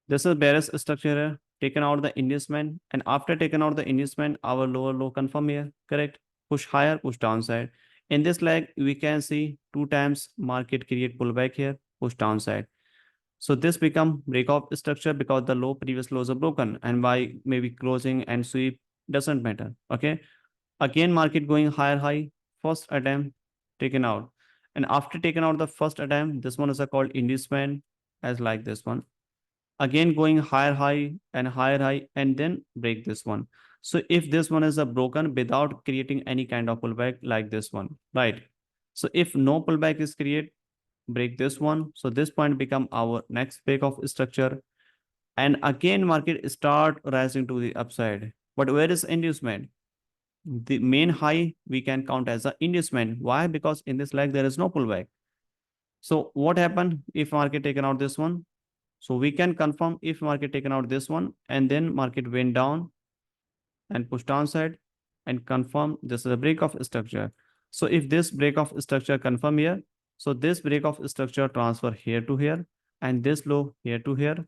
This is bearish structure here. Taken out the inducement, and after taken out the inducement, our lower low confirm here. Correct. Push higher, push downside. In this leg, we can see two times market create pullback here, push downside. So this become breakoff structure because the low previous lows are broken, and by maybe closing and sweep doesn't matter. Okay. Again, market going higher high, first attempt taken out. And after taken out the first attempt, this one is a called inducement as like this one. Again going higher high and higher high and then break this one. So if this one is a broken without creating any kind of pullback like this one, right? So if no pullback is created, break this one. So this point become our next break of structure. And again, market start rising to the upside. But where is inducement? The main high we can count as a inducement. Why? Because in this leg there is no pullback. So what happened if market taken out this one? So we can confirm if market taken out this one and then market went down and pushed downside and confirm this is a break of structure. So if this break of structure confirm here, so this break of structure transfer here to here and this low here to here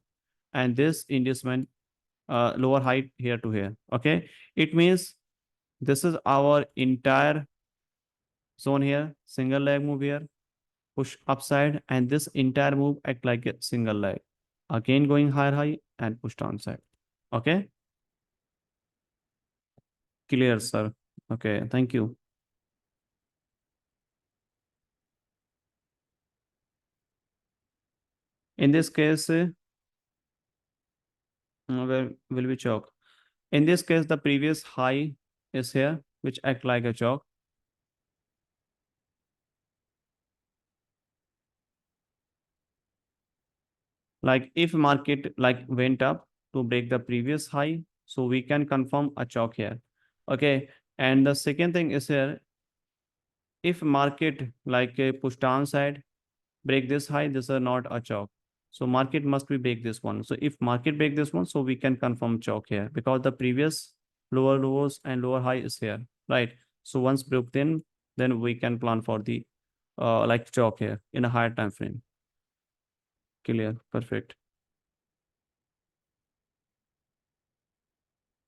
and this inducement lower height here to here. Okay, it means this is our entire zone here, single leg move here, push upside, and this entire move act like a single leg. Again going higher high and push downside. Okay, clear, sir. Okay, thank you. In this case, where will we chalk? In this case, the previous high is here, which act like a chalk. Like if market like went up to break the previous high, so we can confirm a chalk here. Okay, and the second thing is here, if market like a push downside, break this high, this is not a chalk. So market must be break this one. So if market break this one, so we can confirm chalk here because the previous lower lows and lower high is here, right? So once broke then we can plan for the like chalk here in a higher time frame. Clear, perfect.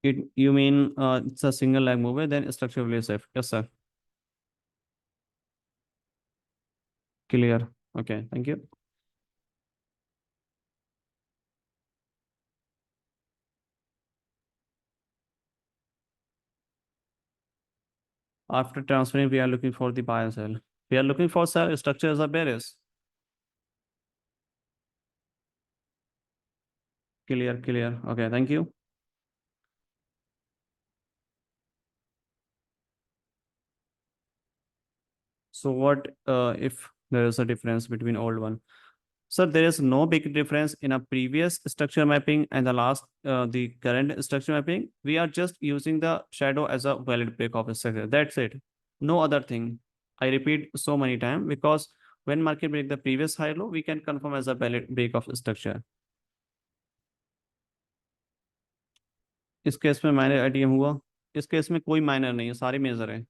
You mean it's a single leg mover, then structure will be safe. Yes, sir. Clear. Okay, thank you. After transferring, we are looking for the buy and sell. We are looking for sell structure as a bearish. Clear, clear. Okay, thank you. So what if there is a difference between old one? So there is no big difference in a previous structure mapping and the current structure mapping. We are just using the shadow as a valid break of a structure. That's it. No other thing. I repeat so many times because when market break the previous high low, we can confirm as a valid break of structure. इस case में minor ITM हुआ, इस case में कोई minor नहीं है, सारे major है.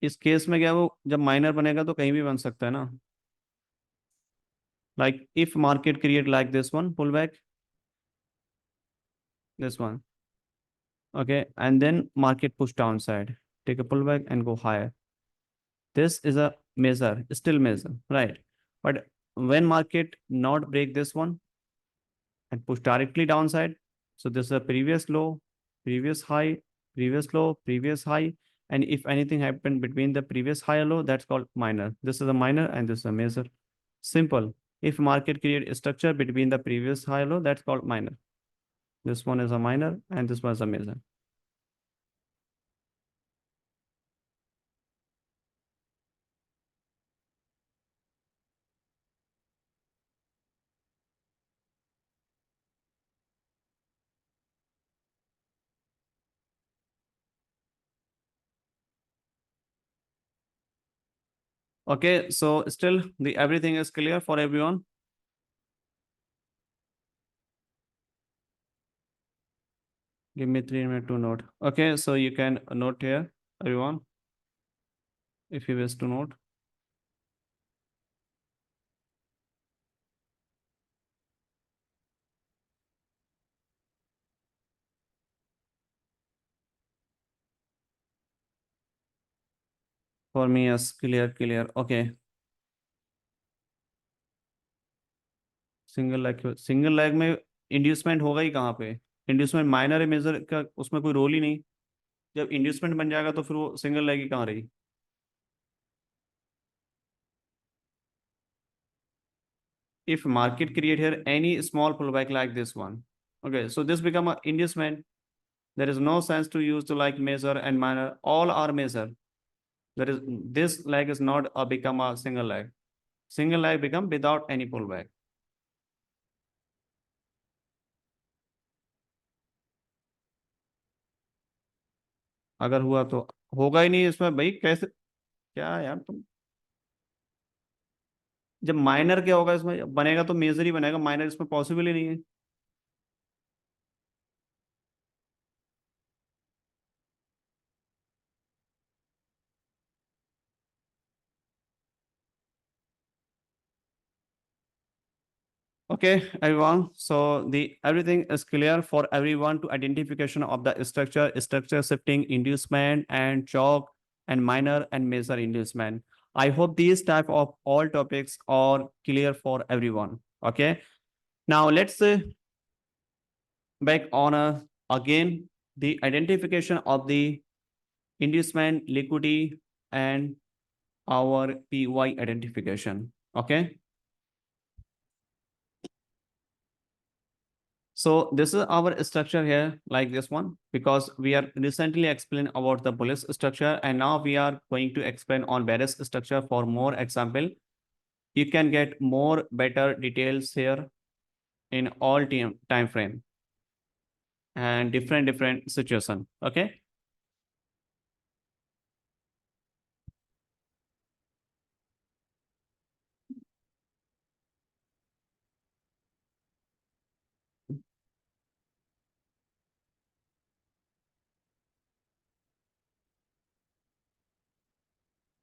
इस केस में क्या, वो जब माइनर बनेगा तो कहीं भी बन सकता है ना. Like if market create like this one pullback, this one, okay, and then market push downside, take a pullback and go higher. This is a measure, still measure, right? But when market not break this one and push directly downside, so this is a previous low, previous high, previous low, previous high, and if anything happened between the previous high and low, that's called minor. This is a minor and this is a measure. Simple. If market create a structure between the previous high and low, that's called minor. This one is a minor and this one is a major. Okay, so still the everything is clear for everyone. Give me 3 minutes to note. Okay, so you can note here, everyone, if you wish to note. For me, yes, clear, clear. Okay. Single leg में inducement होगा ही कहाँ पे? Inducement minor है, major का उसमें कोई role ही नहीं. जब इंड्यूसमेंट बन जाएगा तो फिर वो सिंगल लेग ही कहाँ रही? If market create here any small pullback like this one, okay, so this become a inducement. There is no sense to use to like measure and minor. All are measure. There is this leg is not a become a single leg. Single leg become without any pullback. अगर हुआ तो होगा ही नहीं इसमें भाई, कैसे? क्या यार तुम, जब माइनर क्या होगा इसमें बनेगा तो मेजर ही बनेगा, माइनर इसमें पॉसिबल ही नहीं है. Okay, everyone. So the everything is clear for everyone to identification of the structure shifting, inducement, and chalk, and minor and major inducement. I hope these type of all topics are clear for everyone. Okay. Now let's back on again the identification of the inducement, liquidity, and our PY identification. Okay. So this is our structure here, like this one, because we are recently explained about the bullish structure, and now we are going to explain on bearish structure for more example. You can get more better details here in all time frame and different situation. Okay.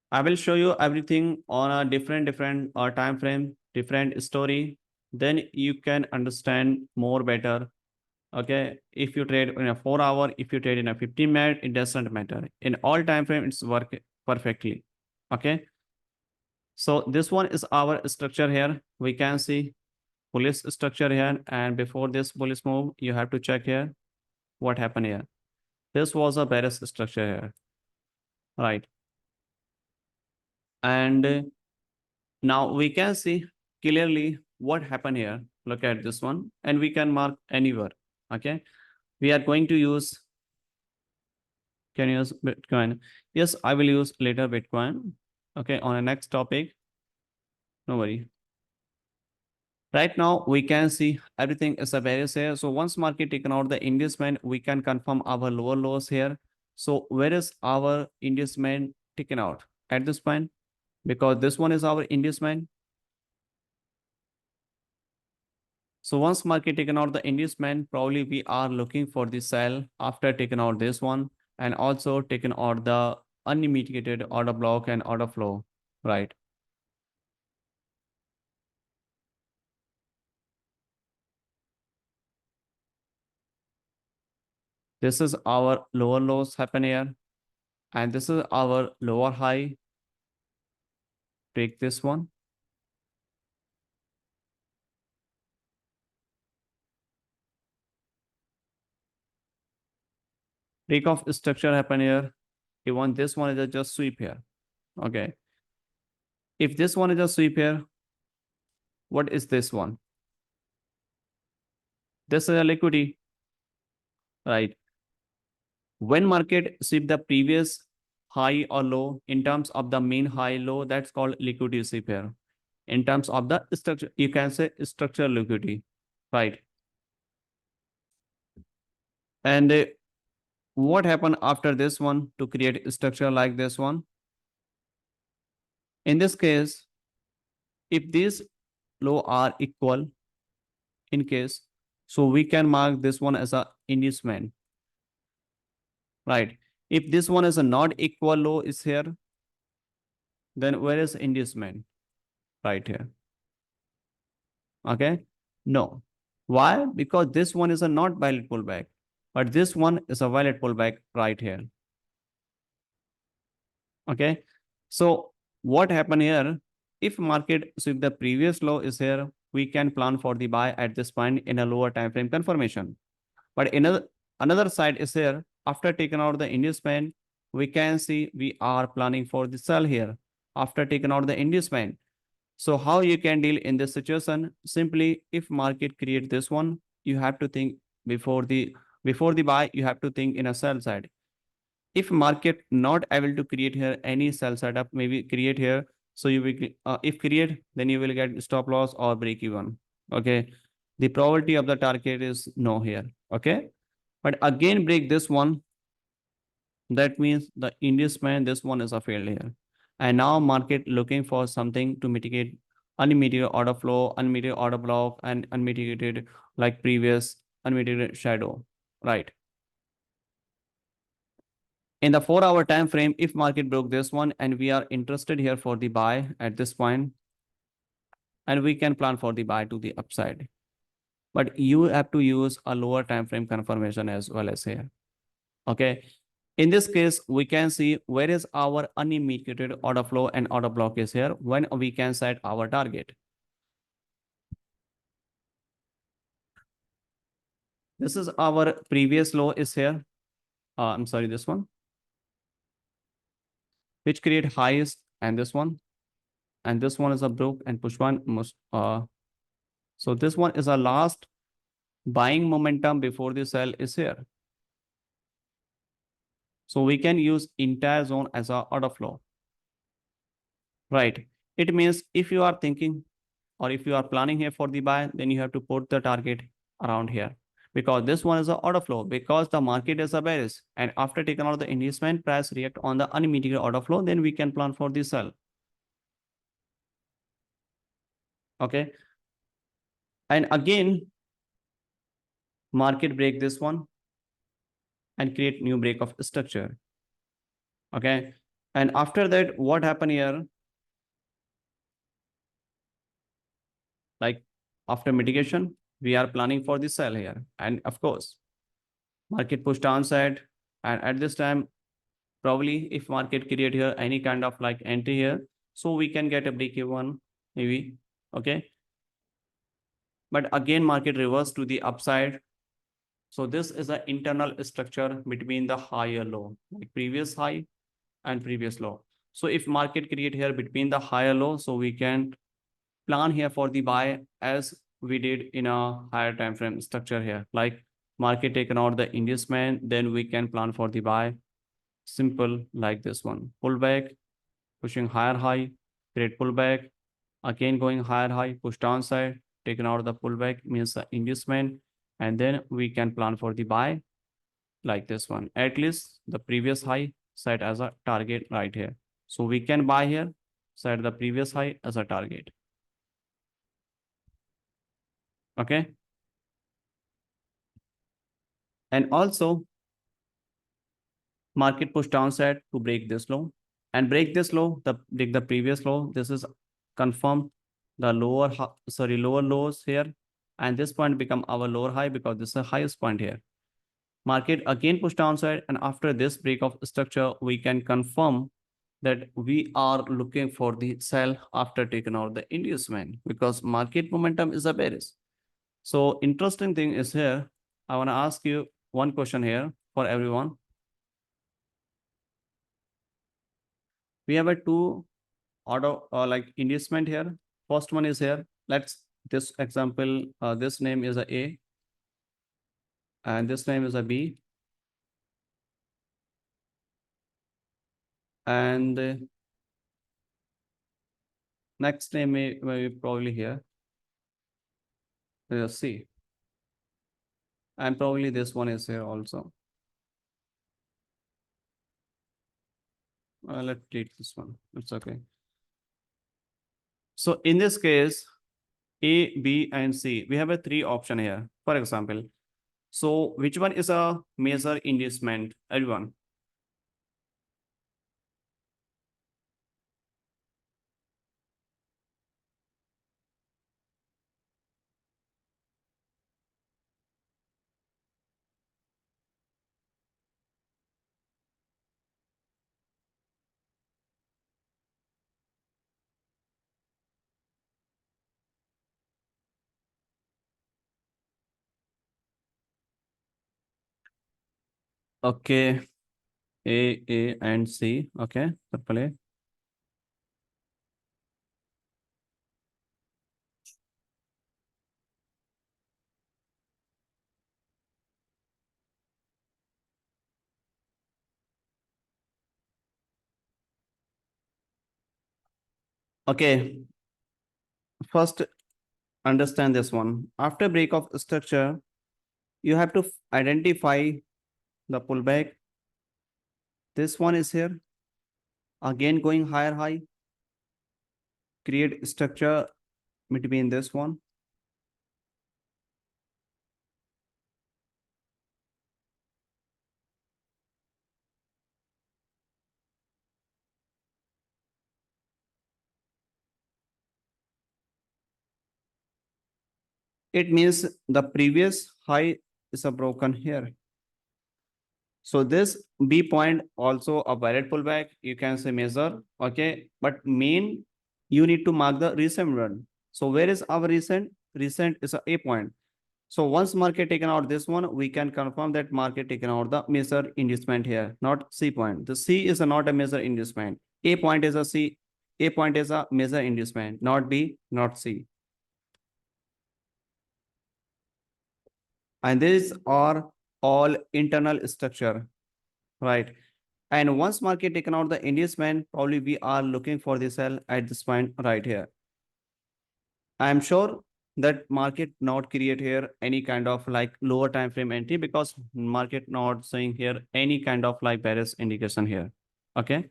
I will show you everything on a different time frame, different story. Then you can understand more better. Okay, if you trade in a 4 hour, if you trade in a 15 minute, it doesn't matter. In all time frame, it's work perfectly. Okay, so this one is our structure here. We can see bullish structure here, and before this bullish move, you have to check here what happened here. This was a bearish structure here, right? And now we can see clearly what happened here. Look at this one, and we can mark anywhere. Okay, we are going to use. Can you use Bitcoin? Yes, I will use later Bitcoin. Okay, on the next topic. No worry. Right now, we can see everything is a bearish here. So once market taken out the inducement, we can confirm our lower lows here. So where is our inducement taken out at this point? Because this one is our inducement. So once market taken out the inducement, probably we are looking for the sell after taking out this one and also taking out the unmitigated order block and order flow, right? This is our lower lows happen here, and this is our lower high. Take this one. Break of structure happen here. Even this one is a just sweep here. Okay. If this one is a sweep here, what is this one? This is a liquidity, right? When market sweep the previous high or low in terms of the main high low, that's called liquidity sweep here. In terms of the structure, you can say structural liquidity, right? And what happened after this one to create a structure like this one? In this case, if these low are equal in case, so we can mark this one as a inducement, right? If this one is a not equal low is here, then where is inducement? Right here. Okay. No. Why? Because this one is a not valid pullback, but this one is a valid pullback right here. Okay. So what happened here? If market sweep the previous low is here, we can plan for the buy at this point in a lower time frame confirmation. But another side is here. After taking out the inducement, we can see we are planning for the sell here. After taking out the inducement. So how you can deal in this situation? Simply, if market create this one, you have to think before the buy, you have to think in a sell side. If market not able to create here any sell setup, maybe create here. So you will if create, then you will get stop loss or break even. Okay. The probability of the target is no here. Okay. But again, break this one. That means the inducement, this one is a failure. And now market looking for something to mitigate unmitigated order flow, unmitigated order block, and unmitigated like previous unmitigated shadow. Right. In the 4-hour time frame, if market broke this one and we are interested here for the buy at this point, and we can plan for the buy to the upside. But you have to use a lower time frame confirmation as well as here. Okay. In this case, we can see where is our unmitigated order flow and order block is here when we can set our target. This is our previous low is here. I'm sorry, this one, which create highest, and this one is a broke and push one. So this one is a last buying momentum before the sell is here. So we can use entire zone as a order flow. Right. It means if you are thinking or if you are planning here for the buy, then you have to put the target around here because this one is a order flow because the market is a bearish. And after taking out the inducement, price react on the unmitigated order flow, then we can plan for the sell. Okay. And again, market break this one and create new break of structure. Okay. And after that, what happened here? Like after mitigation, we are planning for the sell here. And of course, market push downside. And at this time, probably if market create here any kind of like entry here, so we can get a break even maybe. Okay. But again, market reverse to the upside. So this is an internal structure between the high and low, like previous high and previous low. So if market create here between the higher low, so we can plan here for the buy as we did in a higher time frame structure here. Like market taken out the inducement, then we can plan for the buy. Simple like this one. Pullback, pushing higher high, great pullback, again going higher high, push downside, taken out the pullback means the inducement, and then we can plan for the buy like this one. At least the previous high set as a target right here. So we can buy here, set the previous high as a target. Okay. And also market push downside to break this low and break this low, break the previous low. This is confirmed the lower lows here. And this point become our lower high because this is the highest point here. Market again push downside, and after this break of structure, we can confirm that we are looking for the sell after taking out the inducement because market momentum is a bearish. So interesting thing is here, I want to ask you one question here for everyone. We have a two auto like inducement here. First one is here. Let's this example, this name is a and this name is a B. And next name may be probably here. C. And probably this one is here also. Let's delete this one. It's okay. So in this case, A, B, and C, we have a three option here. For example, so which one is a major inducement? Everyone. Okay. A, and C. Okay. Triple A. Okay. First, understand this one. After break of structure, you have to identify the pullback. This one is here. Again, going higher high. Create structure between this one. It means the previous high is a broken here. So this B point also a valid pullback. You can say measure. Okay. But main, you need to mark the recent run. So where is our recent? Recent is a point. So once market taken out this one, we can confirm that market taken out the measure inducement here, not C point. The C is not a measure inducement. A point is a C. A point is a measure inducement, not B, not C. And these are all internal structure, right? And once market taken out the inducement, probably we are looking for the sell at this point right here. I am sure that market not create here any kind of like lower time frame entry because market not saying here any kind of like bearish indication here. Okay.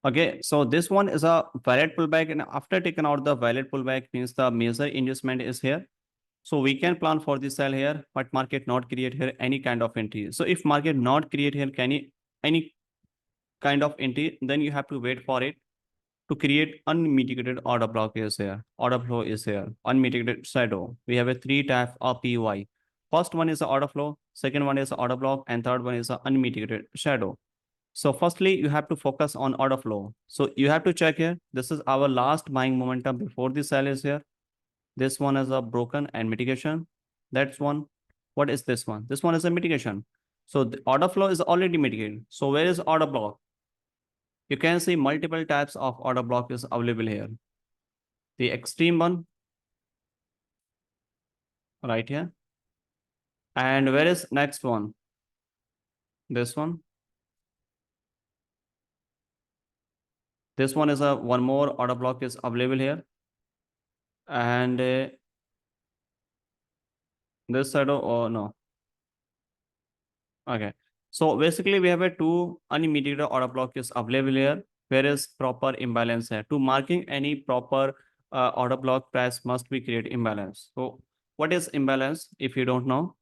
Okay, so this one is a valid pullback, and after taking out the valid pullback means the major inducement is here. So we can plan for the sell here, but market not create here any kind of entry. So if market not create here any kind of entry, then you have to wait for it to create unmitigated order block is here. Order flow is here. Unmitigated shadow. We have a three type of PY. First one is the order flow, second one is the order block, and third one is the unmitigated shadow. So firstly, you have to focus on order flow. So you have to check here. This is our last buying momentum before the sell is here. This one is a broken and mitigation. That's one. What is this one? This one is a mitigation. So the order flow is already mitigated. So where is order block? You can see multiple types of order block is available here. The extreme one right here. And where is next one? This one. This one is a one more order block is available here. And this side of, oh no. Okay. So basically we have a two unmitigated order block is available here. Where is proper imbalance here? To marking any proper order block, price must be create imbalance. So what is imbalance? If you don't know,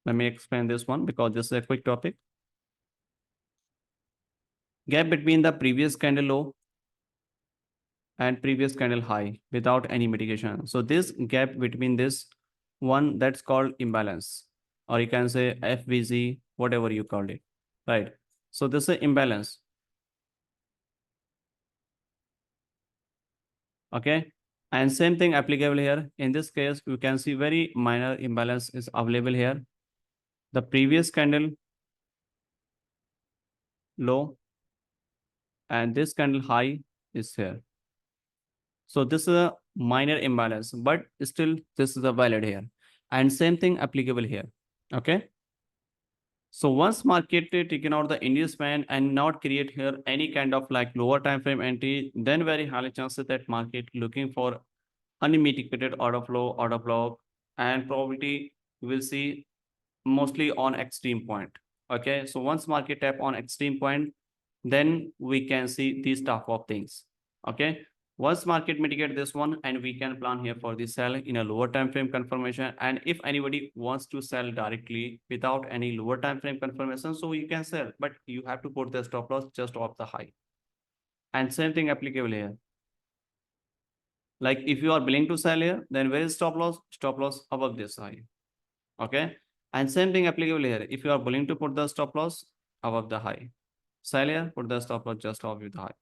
let me explain this one because this is a quick topic. Gap between the previous candle low and previous candle high without any mitigation. So this gap between this one, that's called imbalance, or you can say FVZ, whatever you called it, right? So this is imbalance. Okay. And same thing applicable here. In this case, you can see very minor imbalance is available here. The previous candle low and this candle high is here. So this is a minor imbalance, but still this is a valid here. And same thing applicable here. Okay. So once market taken out the inducement and not create here any kind of like lower time frame entry, then very high chances that market looking for unmitigated order flow, order block, and probability you will see mostly on extreme point. Okay, so once market tap on extreme point, then we can see these type of things. Okay, once market mitigate this one, and we can plan here for the sell in a lower time frame confirmation. And if anybody wants to sell directly without any lower time frame confirmation, so you can sell, but you have to put the stop loss just off the high. And same thing applicable here. Like if you are willing to sell here, then where is stop loss? Stop loss above this high. Okay. And same thing applicable here. If you are willing to put the stop loss above the high, sell here, put the stop loss just above the high.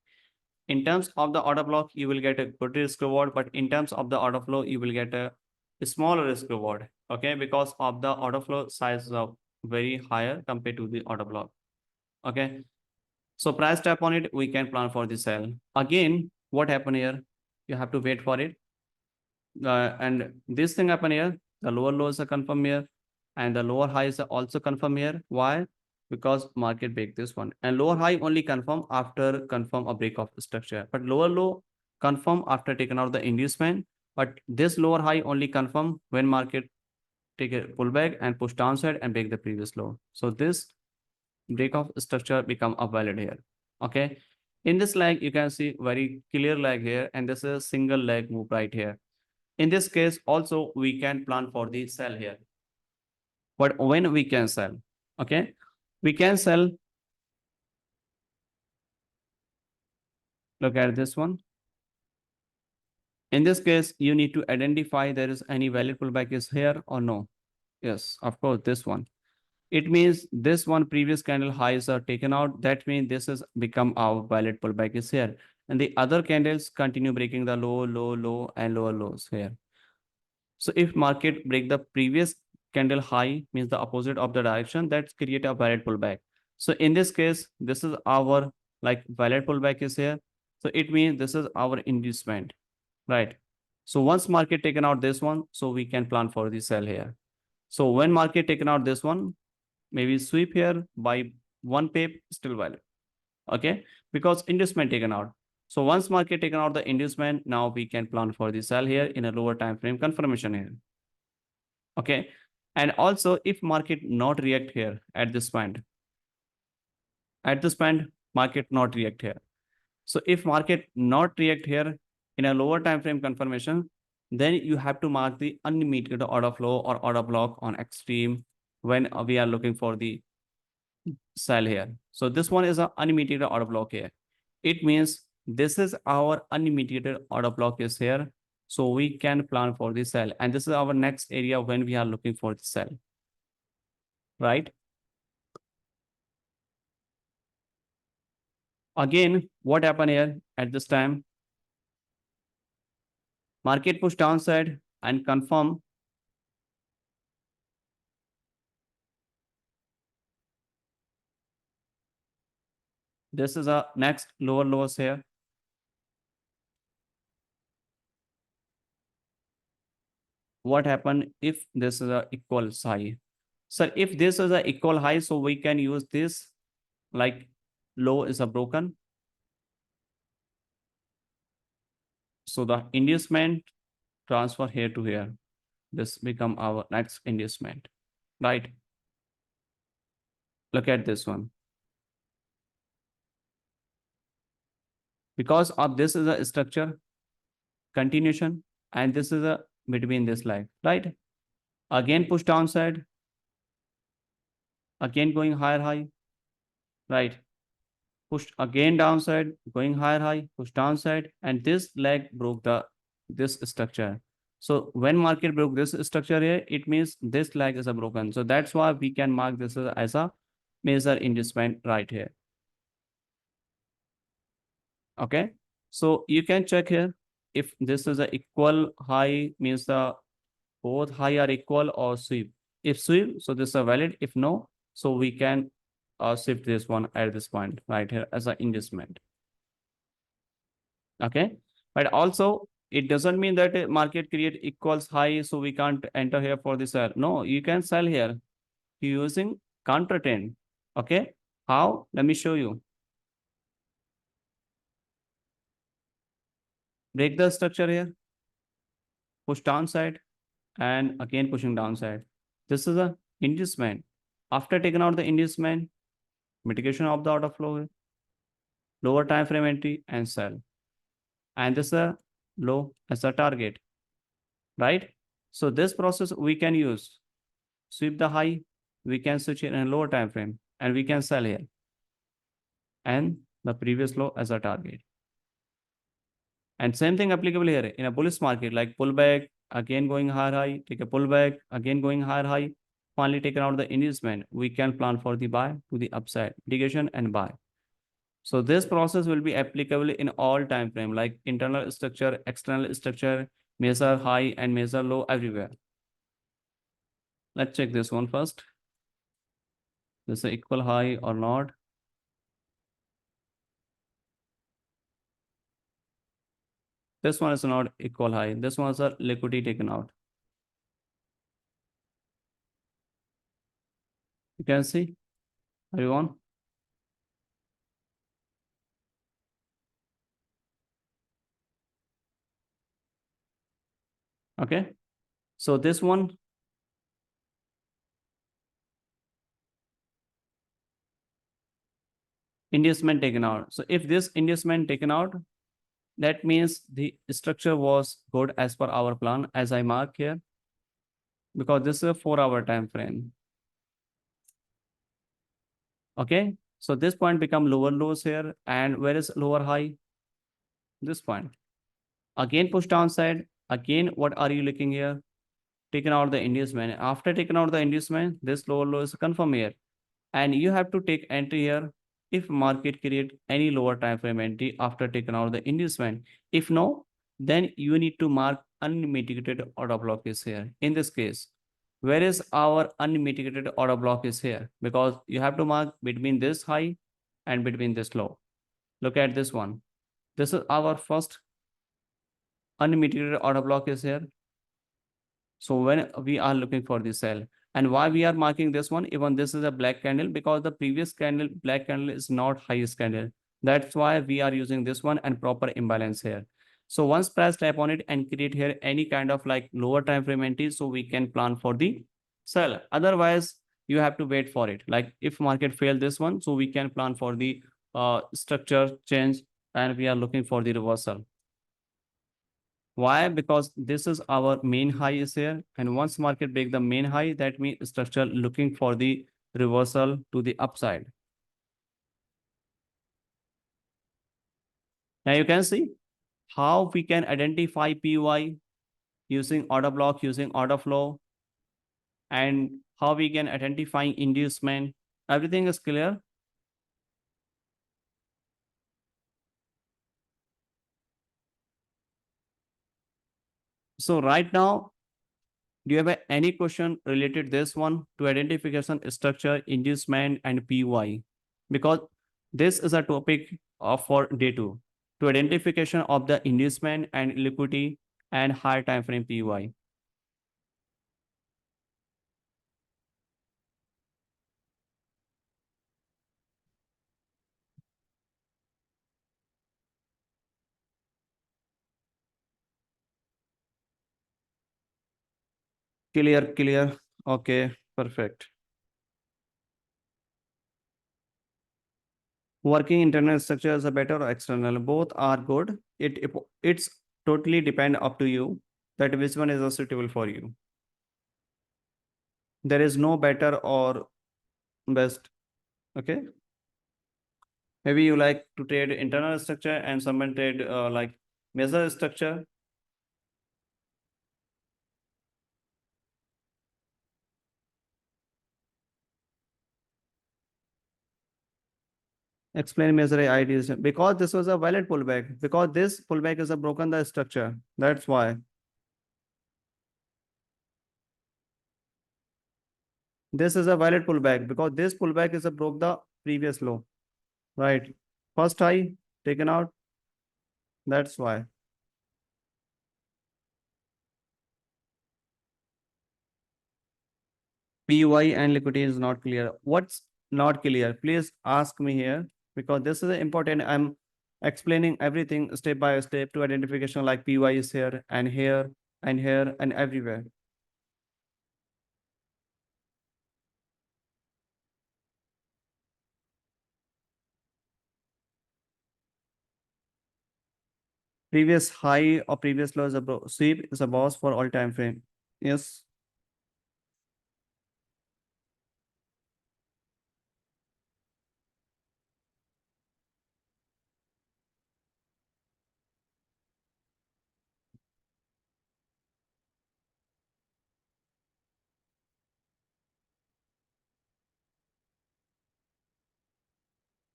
In terms of the order block, you will get a good risk reward, but in terms of the order flow, you will get a small risk reward. Okay, because of the order flow size of very higher compared to the order block. Okay. So price tap on it, we can plan for the sell. Again, what happened here? You have to wait for it. And this thing happen here, the lower lows are confirmed here and the lower highs are also confirmed here. Why? Because market break this one, and lower high only confirm after confirm a break of structure, but lower low confirm after taking out the inducement. But this lower high only confirm when market take a pullback and push downside and break the previous low. So this break of structure become a valid here. Okay, in this leg you can see very clear leg here, and this is a single leg move right here. In this case, also we can plan for the sell here. But when we can sell, okay, we can sell. Look at this one. In this case, you need to identify there is any valid pullback is here or no. Yes, of course, this one. It means this one previous candle highs are taken out. That means this has become our valid pullback is here. And the other candles continue breaking the low, low, low, and lower lows here. So if market break the previous candle high, means the opposite of the direction, that's create a valid pullback. So in this case, this is our like valid pullback is here. So it means this is our inducement, right? So once market taken out this one, so we can plan for the sell here. So when market taken out this one, maybe sweep here by one pip, still valid. Okay, because inducement taken out. So once market taken out the inducement, now we can plan for the sell here in a lower time frame confirmation here. Okay, and also if market not react here at this point, market not react here. So if market not react here in a lower time frame confirmation, then you have to mark the unmitigated order flow or order block on extreme when we are looking for the sell here. So this one is an unmitigated order block here. It means this is our unmitigated order block is here. So we can plan for the sell. And this is our next area when we are looking for the sell. Right? Again, what happened here at this time? Market push downside and confirm. This is a next lower lows here. What happened if this is a equal high? So if this is a equal high, so we can use this like low is a broken. So the inducement transfer here to here. This become our next inducement, right? Look at this one. Because of this is a structure continuation and this is a between this line, right? Again push downside, again going higher high, right? Push again downside, going higher high, push downside, and this leg broke this structure. So when market broke this structure here, it means this leg is a broken. So that's why we can mark this as a major inducement right here. Okay. So you can check here if this is a equal high means the both high are equal or sweep. If sweep, so this is a valid. If no, so we can shift this one at this point right here as an inducement. Okay. But also it doesn't mean that a market create equals high, so we can't enter here for the sell. No, you can sell here using counter trend. Okay. How? Let me show you. Break the structure here, push downside, and again pushing downside. This is a inducement. After taking out the inducement, mitigation of the order flow, lower time frame entry, and sell. And this is a low as a target, right? So this process we can use. Sweep the high, we can switch it in a lower time frame, and we can sell here. And the previous low as a target. And same thing applicable here in a bullish market, like pullback, again going higher high, take a pullback, again going higher high, finally taken out the inducement. We can plan for the buy to the upside, mitigation and buy. So this process will be applicable in all time frame, like internal structure, external structure, measure high and measure low everywhere. Let's check this one first. This is equal high or not. This one is not equal high. This one is a liquidity taken out. You can see, everyone. Okay. So this one, inducement taken out. So if this inducement taken out, that means the structure was good as per our plan, as I mark here, because this is a 4-hour time frame. Okay. So this point become lower lows here. And where is lower high? This point. Again push downside. Again, what are you looking here? Taken out the inducement. After taking out the inducement, this lower low is confirmed here. And you have to take entry here if market create any lower time frame entry after taking out the inducement. If no, then you need to mark unmitigated order block is here. In this case, where is our unmitigated order block is here? Because you have to mark between this high and between this low. Look at this one. This is our first unmitigated order block is here. So when we are looking for the sell, and why we are marking this one, even this is a black candle, because the previous candle, black candle is not highest candle. That's why we are using this one and proper imbalance here. So once press tap on it and create here any kind of like lower time frame entry, so we can plan for the sell. Otherwise, you have to wait for it. Like if market fail this one, so we can plan for the structure change and we are looking for the reversal. Why? Because this is our main high is here. And once market break the main high, that means structure looking for the reversal to the upside. Now you can see how we can identify PY using order block, using order flow, and how we can identify inducement. Everything is clear. So right now, do you have any question related this one to identification structure, inducement, and PY? Because this is a topic for day 2 to identification of the inducement and liquidity and high time frame PY. Clear, clear. Okay, perfect. Working internal structure is a better or external. Both are good. It's totally depend up to you that which one is suitable for you. There is no better or best. Okay. Maybe you like to trade internal structure and someone trade like measure structure. Explain measure ideas because this was a valid pullback. Because this pullback is a broken the structure. That's why this is a valid pullback because this pullback is a broke the previous low. Right. First high taken out. That's why. PY and liquidity is not clear. What's not clear? Please ask me here because this is important. I'm explaining everything step by step to identification like PY is here and here and here and everywhere. Previous high or previous low is a sweep is a boss for all time frame. Yes.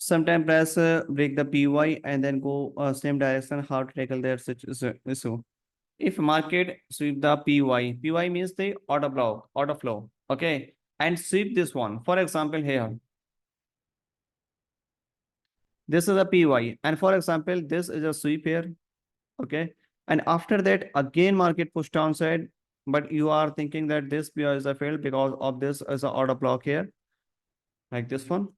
Sometimes press break the PY and then go same direction how to tackle that issue. If market sweep the PY means the order flow. Okay. And sweep this one. For example, here, this is a PY. And for example, this is a sweep here. Okay. And after that, again, market push downside. But you are thinking that this PY is a failed because of this as an order block here, like this one.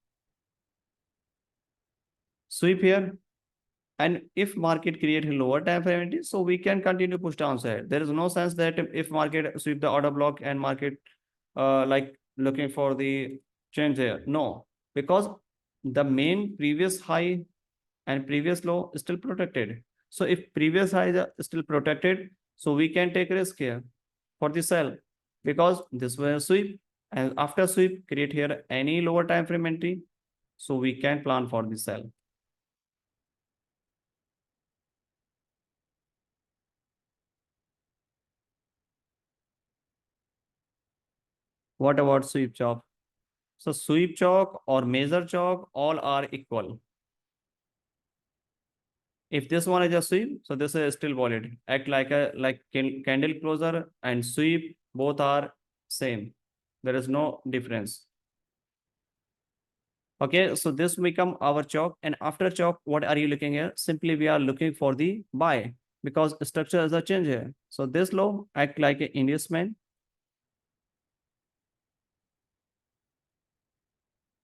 Sweep here. And if market create a lower time frame, so we can continue push downside. There is no sense that if market sweep the order block and market like looking for the change there. No, because the main previous high and previous low is still protected. So if previous high is still protected, so we can take risk here for the sell because this will sweep and after sweep create here any lower time frame entry. So we can plan for the sell. What about sweep chop? So sweep chalk or measure chalk, all are equal. If this one is a sweep, so this is still valid. Act like a candle closer and sweep, both are same. There is no difference. Okay, so this become our chalk. And after chalk, what are you looking here? Simply we are looking for the buy because structure is a change here. So this low act like an inducement.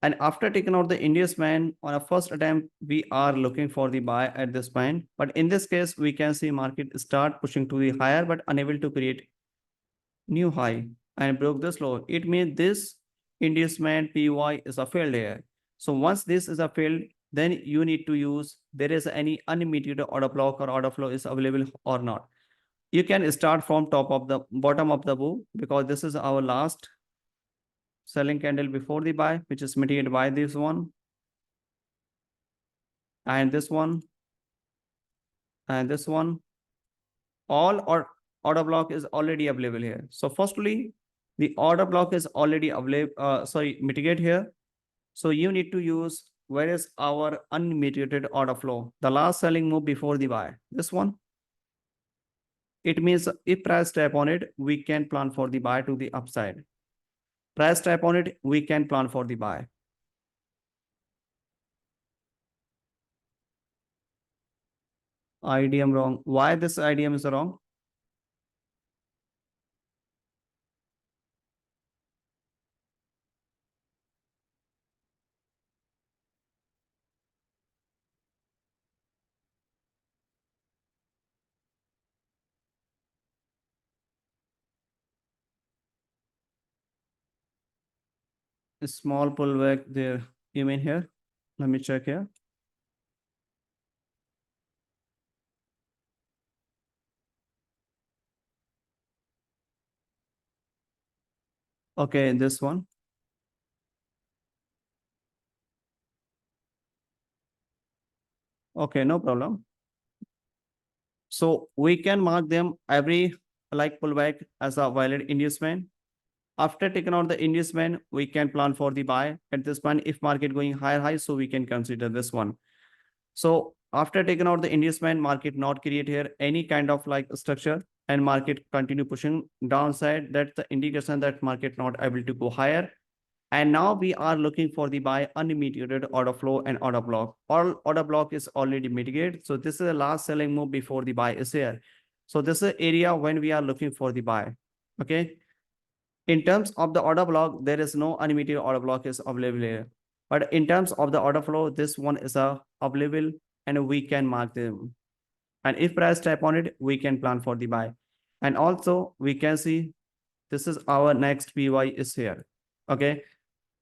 And after taking out the inducement on a first attempt, we are looking for the buy at this point. But in this case, we can see market start pushing to the higher, but unable to create new high and broke this low. It means this inducement PY is a failed here. So once this is a failed, then you need to use there is any unmitigated order block or order flow is available or not. You can start from top of the bottom of the bow because this is our last selling candle before the buy, which is mitigated by this one and this one and this one. All or order block is already available here. So firstly, the order block is already available, mitigate here. So you need to use where is our unmitigated order flow, the last selling move before the buy, this one. It means if price tap on it, we can plan for the buy to the upside. Price tap on it, we can plan for the buy. IDM wrong. Why this IDM is wrong? A small pullback there. You mean here? Let me check here. Okay, this one. Okay, no problem. So we can mark them every like pullback as a valid inducement. After taking out the inducement, we can plan for the buy at this point. If market going higher high, so we can consider this one. So after taking out the inducement, market not create here any kind of like structure and market continue pushing downside. That's the indication that market not able to go higher. And now we are looking for the buy unmitigated order flow and order block. All order block is already mitigated. So this is the last selling move before the buy is here. So this is area when we are looking for the buy. Okay. In terms of the order block, there is no unmitigated order block is available here. But in terms of the order flow, this one is available and we can mark them. And if price tap on it, we can plan for the buy. And also we can see this is our next PY is here. Okay.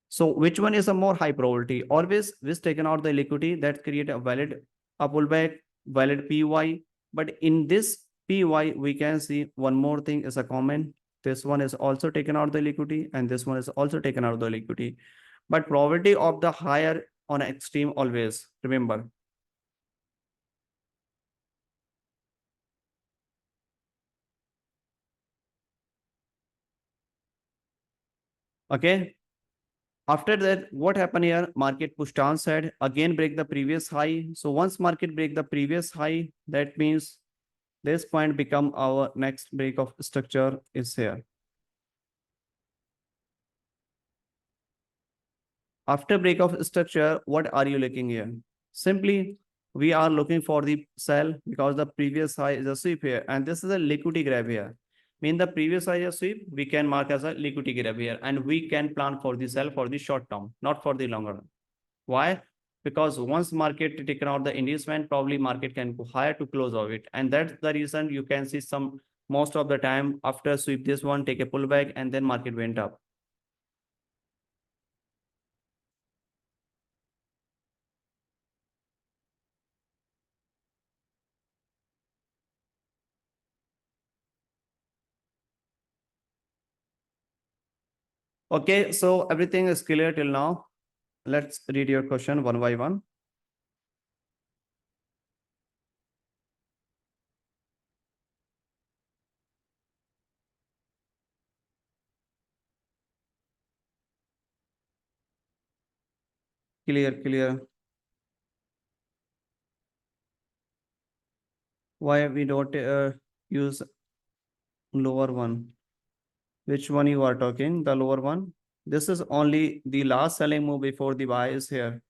So which one is a more high probability? Always this taken out the liquidity that create a valid a pullback, valid PY. But in this PY, we can see one more thing is a comment. This one is also taken out the liquidity and this one is also taken out the liquidity. But probability of the higher on extreme always, remember. Okay. After that, what happened here? Market push downside, again break the previous high. So once market break the previous high, that means this point become our next break of structure is here. After break of structure, what are you looking here? Simply, we are looking for the sell because the previous high is a sweep here. And this is a liquidity grab here. Mean the previous high is a sweep, we can mark as a liquidity grab here. And we can plan for the sell for the short term, not for the longer run. Why? Because once market taken out the inducement, probably market can go higher to close of it. And that's the reason you can see some most of the time after sweep this one, take a pullback and then market went up. Okay, so everything is clear till now. Let's read your question one by one. Clear, clear. Why we don't use lower one? Which one you are talking? The lower one? This is only the last selling move before the buy is here.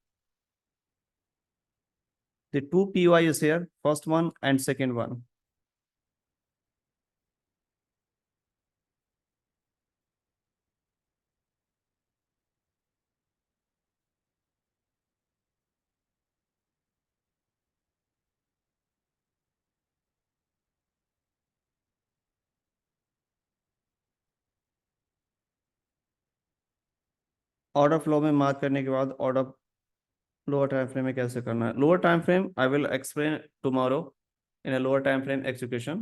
The two PY is here, first one and second one. Order flow में mark करने के बाद order lower time frame में कैसे करना है lower time frame I will explain tomorrow in a lower time frame execution.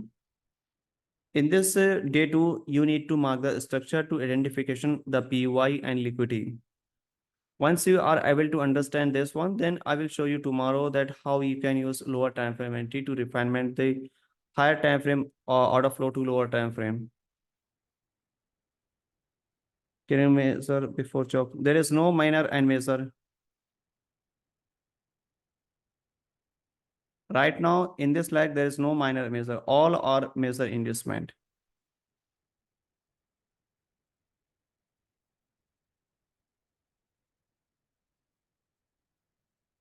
In this day 2, you need to mark the structure to identification the PY and liquidity. Once you are able to understand this one, then I will show you tomorrow that how you can use lower time frame entry to refinement the higher time frame or order flow to lower time frame. Can you measure before chop? There is no minor and measure. Right now, in this lag, there is no minor measure. All are measure inducement.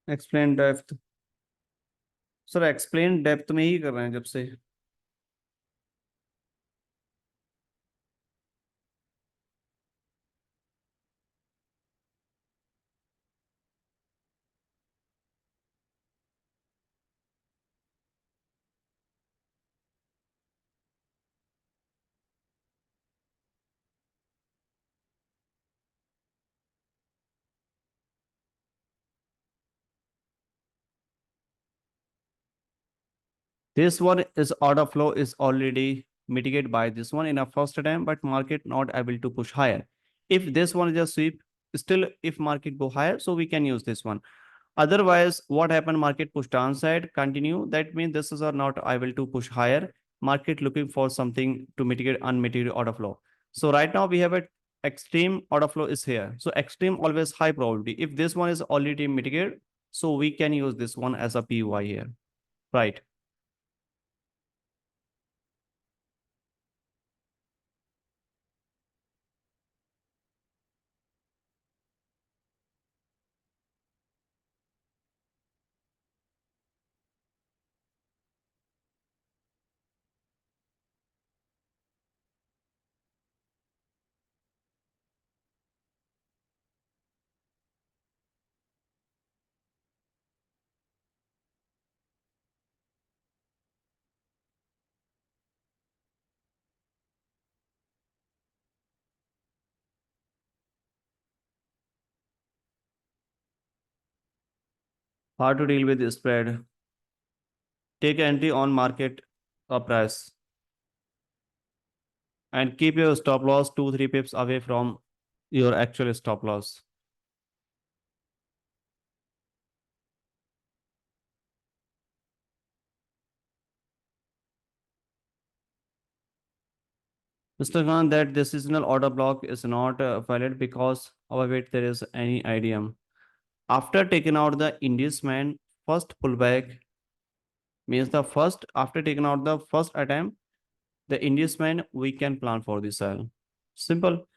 Explain depth. Sir explain depth में ही कर रहे हैं जब से This one is order flow is already mitigated by this one in a first attempt, but market not able to push higher. If this one is a sweep, still if market go higher, so we can use this one. Otherwise, what happened? Market push downside, continue. That means this is are not able to push higher. Market looking for something to mitigate unmitigated order flow. So right now we have a extreme order flow is here. So extreme always high probability. If this one is already mitigated, so we can use this one as a PY here, right? How to deal with the spread? Take entry on market price and keep your stop loss 2-3 pips away from your actual stop loss. Mr. Khan, that the seasonal order block is not valid because our weight there is any IDM. After taking out the inducement, first pullback means the first after taking out the first attempt, the inducement we can plan for the sell. Simple.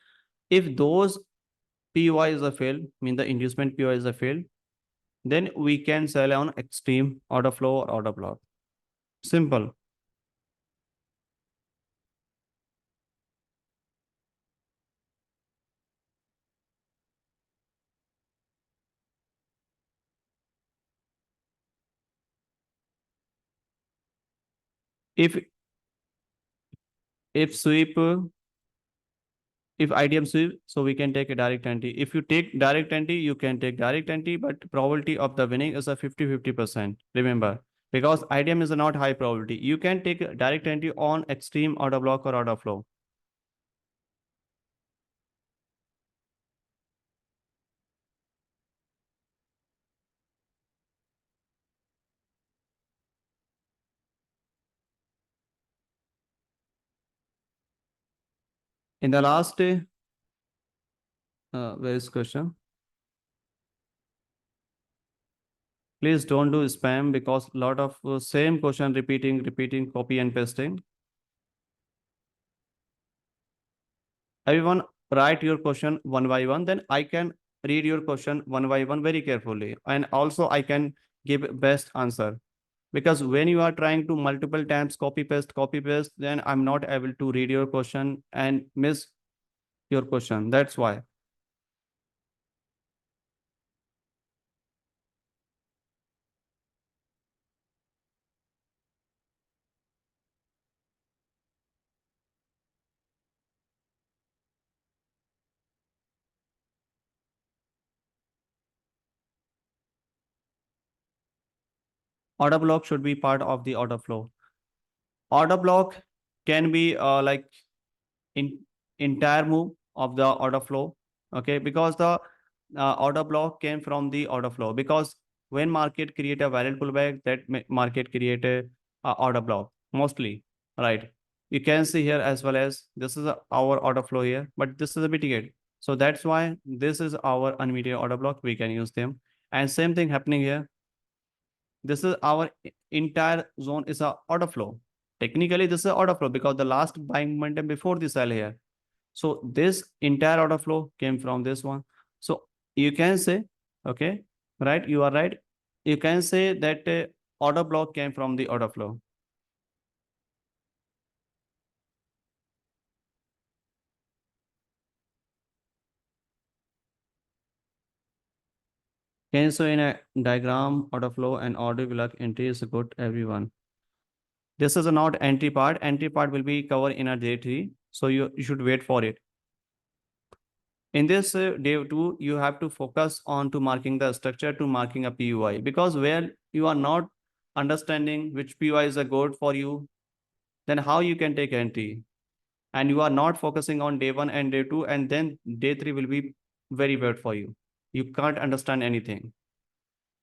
If those PY is a fail, mean the inducement PY is a fail, then we can sell on extreme order flow or order block. Simple. If if sweep if IDM sweep, so we can take a direct entry. If you take direct entry, you can take direct entry, but probability of the winning is a 50-50%. Remember, because IDM is a not high probability. You can take a direct entry on extreme order block or order flow. In the last, where is question? Please don't do spam because lot of same question repeating, copy and pasting. Everyone write your question one by one, then I can read your question one by one very carefully. And also I can give best answer. Because when you are trying to multiple times copy paste, then I'm not able to read your question and miss your question. That's why. Order block should be part of the order flow. Order block can be like in entire move of the order flow. Okay, because the order block came from the order flow. Because when market create a valid pullback, that market create a order block mostly, right? You can see here as well as this is our order flow here, but this is a mitigate. So that's why this is our unmitigated order block. We can use them. And same thing happening here. This is our entire zone is a order flow. Technically, this is order flow because the last buying momentum before the sell here. So this entire order flow came from this one. So you can say, okay, right? You are right. You can say that order block came from the order flow. Can so in a diagram, order flow and order block entry is good, everyone. This is a not entry part. Entry part will be covered in a day three. So you should wait for it. In this day two, you have to focus on to marking the structure to marking a PUI because where you are not understanding which PY is a good for you, then how you can take entry? And you are not focusing on day one and day two, and then day three will be very bad for you. You can't understand anything.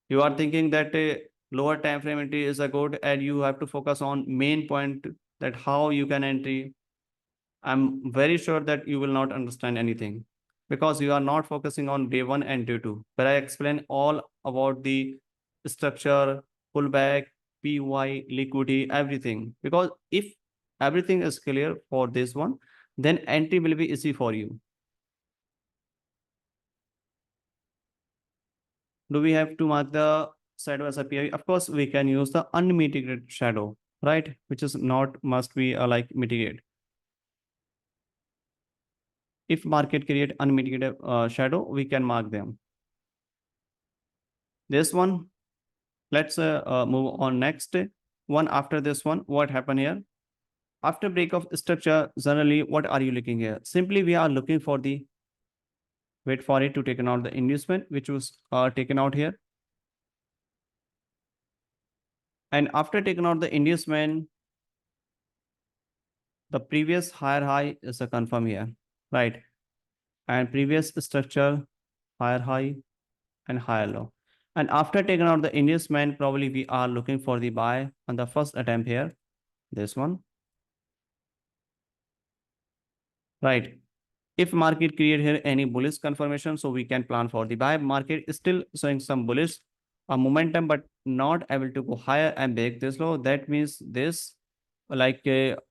You are thinking that a lower time frame entry is a good, and you have to focus on main point, that how you can entry. I'm very sure that you will not understand anything because you are not focusing on day one and day two. But I explain all about the structure, pullback, PY, liquidity, everything. Because if everything is clear for this one, then entry will be easy for you. Do we have to mark the shadow as a PI? Of course, we can use the unmitigated shadow, right? Which is not must be like mitigate. If market create unmitigated shadow, we can mark them. This one, let's move on next one. After this one, what happened here? After break of structure, generally, what are you looking here? Simply, we are looking for the, wait for it to take out the inducement, which was taken out here. And after taking out the inducement, the previous higher high is a confirm here, right? And previous structure, higher high and higher low. And after taking out the inducement, probably we are looking for the buy on the first attempt here, this one, right? If market create here any bullish confirmation, so we can plan for the buy. Market is still showing some bullish momentum, but not able to go higher and break this low. That means this like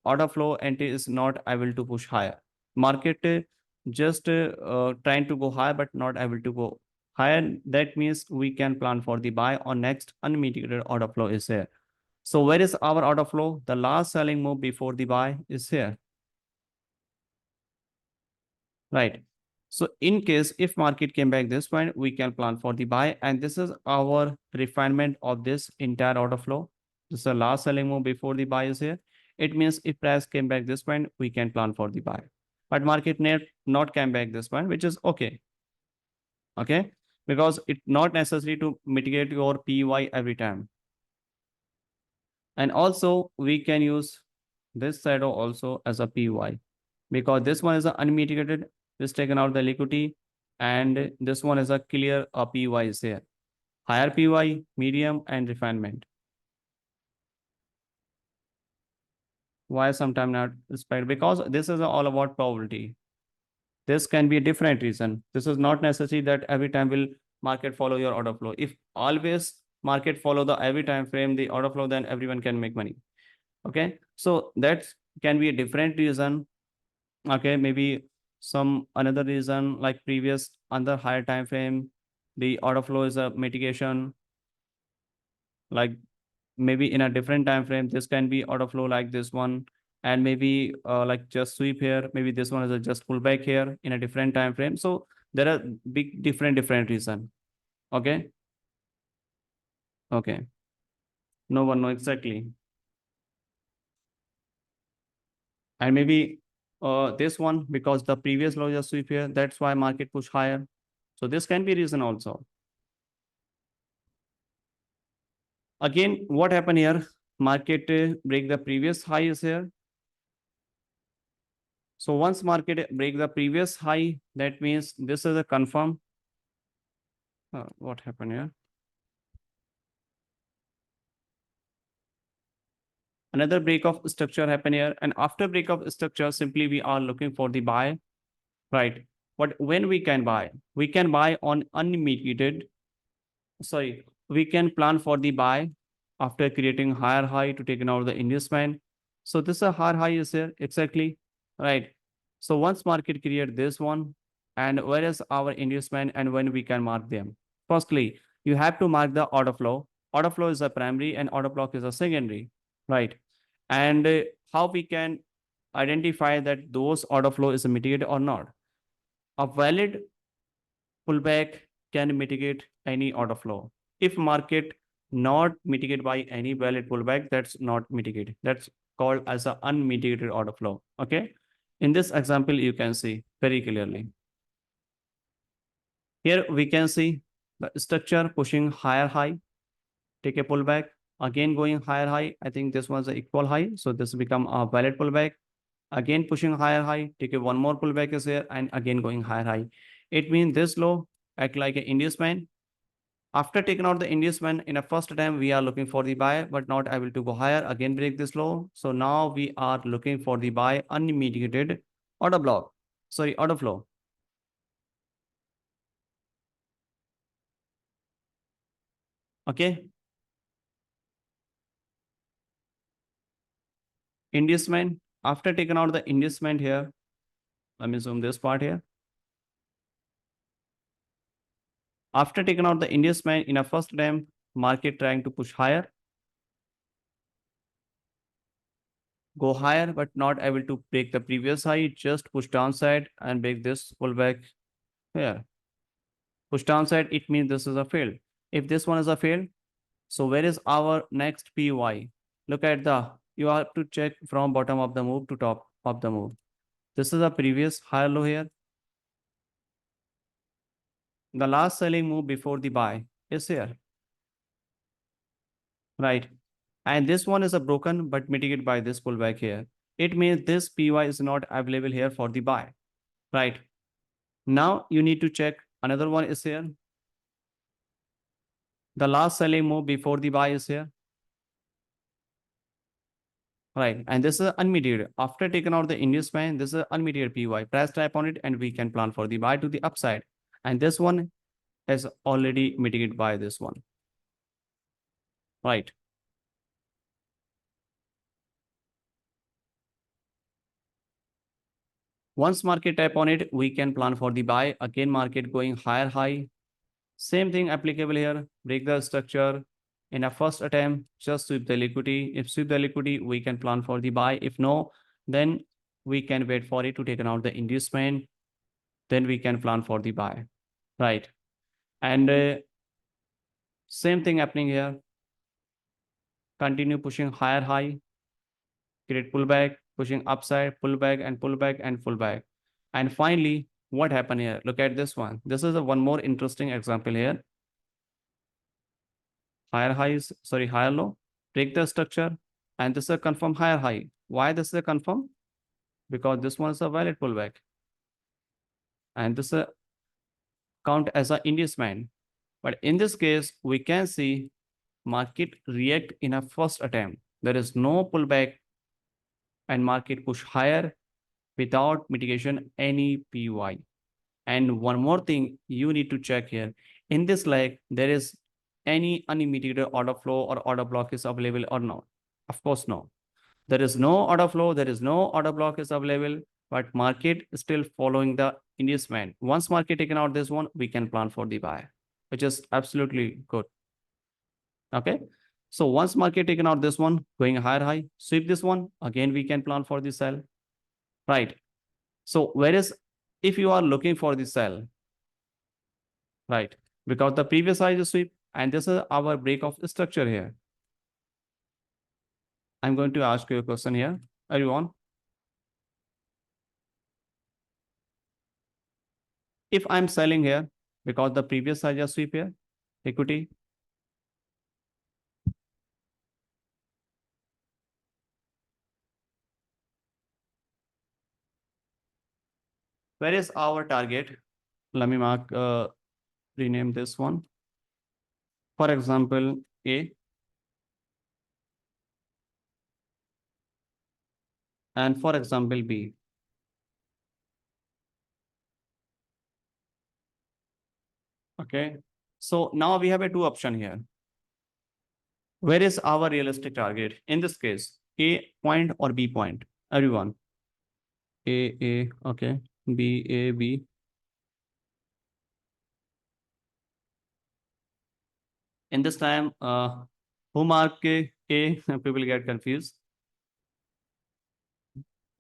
order flow entry is not able to push higher. Market just trying to go higher, but not able to go higher. That means we can plan for the buy on next unmitigated order flow is here. So where is our order flow? The last selling move before the buy is here. Right. So in case if market came back this point, we can plan for the buy. And this is our refinement of this entire order flow. This is the last selling move before the buy is here. It means if price came back this point, we can plan for the buy. But market not came back this point, which is okay. Okay. Because it's not necessary to mitigate your PY every time. And also we can use this shadow also as a PY, because this one is a unmitigated, this taken out the liquidity, and this one is a clear PY is here. Higher PY, medium, and refinement. Why sometimes not respect? Because this is all about probability. This can be a different reason. This is not necessary that every time will market follow your order flow. If always market follow the every time frame the order flow, then everyone can make money. Okay, so that can be a different reason. Okay, maybe some another reason like previous under higher time frame, the order flow is a mitigation. Like maybe in a different time frame, this can be order flow like this one, and maybe like just sweep here. Maybe this one is a just pullback here in a different time frame. So there are big different reason. Okay, okay, no one know exactly. And maybe this one, because the previous low just sweep here, that's why market push higher. So this can be reason also. Again, what happened here? Market break the previous high is here. So once market break the previous high, that means this is a confirm. What happened here? Another break of structure happen here. And after break of structure, simply we are looking for the buy, right? But when we can buy? We can buy on unmitigated, sorry, we can plan for the buy after creating higher high to taking out the inducement. So this is a higher high is here, exactly, right? So once market create this one, and where is our inducement and when we can mark them? Firstly, you have to mark the order flow. Order flow is a primary and order block is a secondary, right? And how we can identify that those order flow is mitigated or not? A valid pullback can mitigate any order flow. If market not mitigated by any valid pullback, that's not mitigated. That's called as an unmitigated order flow. Okay. In this example, you can see very clearly. Here we can see the structure pushing higher high, take a pullback again going higher high. I think this was an equal high. So this become a valid pullback. Again pushing higher high, take a one more pullback is here and again going higher high. It means this low act like an inducement. After taking out the inducement in a first attempt, we are looking for the buy, but not able to go higher. Again, break this low. So now we are looking for the buy unmitigated order block. Sorry, order flow. Okay. Inducement. After taking out the inducement here, let me zoom this part here. After taking out the inducement in a first attempt, market trying to push higher, go higher, but not able to break the previous high, just push downside and break this pullback here. Push downside, it means this is a fail. If this one is a fail, so where is our next PY? Look at you have to check from bottom of the move to top of the move. This is a previous higher low here. The last selling move before the buy is here, right? And this one is a broken but mitigated by this pullback here. It means this PY is not available here for the buy, right? Now you need to check another one is here. The last selling move before the buy is here, right? And this is unmitigated. After taking out the inducement, this is unmitigated PY. Press type on it and we can plan for the buy to the upside. And this one is already mitigated by this one, right? Once market tap on it, we can plan for the buy. Again, market going higher high. Same thing applicable here. Break the structure. In a first attempt, just sweep the liquidity. If sweep the liquidity, we can plan for the buy. If no, then we can wait for it to take out the inducement. Then we can plan for the buy, right? And same thing happening here. Continue pushing higher high. Create pullback, pushing upside, pullback and pullback and pullback. And finally, what happened here? Look at this one. This is a one more interesting example here. Higher highs, sorry, higher low, break the structure, and this is a confirm higher high. Why this is a confirm? Because this one is a valid pullback. And this is count as an inducement. But in this case, we can see market react in a first attempt. There is no pullback and market push higher without mitigation any PY. And one more thing you need to check here. In this leg, there is any unmitigated order flow or order block is available or not? Of course, no. There is no order flow, there is no order block is available, but market is still following the inducement. Once market taken out this one, we can plan for the buy, which is absolutely good. Okay. So once market taken out this one, going higher high, sweep this one, again, we can plan for the sell, right? So whereas if you are looking for the sell, right, because the previous high is sweep and this is our break of structure here. I'm going to ask you a question here, everyone. If I'm selling here because the previous high just sweep here, equity, where is our target? Let me rename this one. For example, A, and for example, B. Okay. So now we have a two option here. Where is our realistic target? In this case, A point or B point? Everyone. A, okay. B, A, B. In this time, who mark A? People get confused.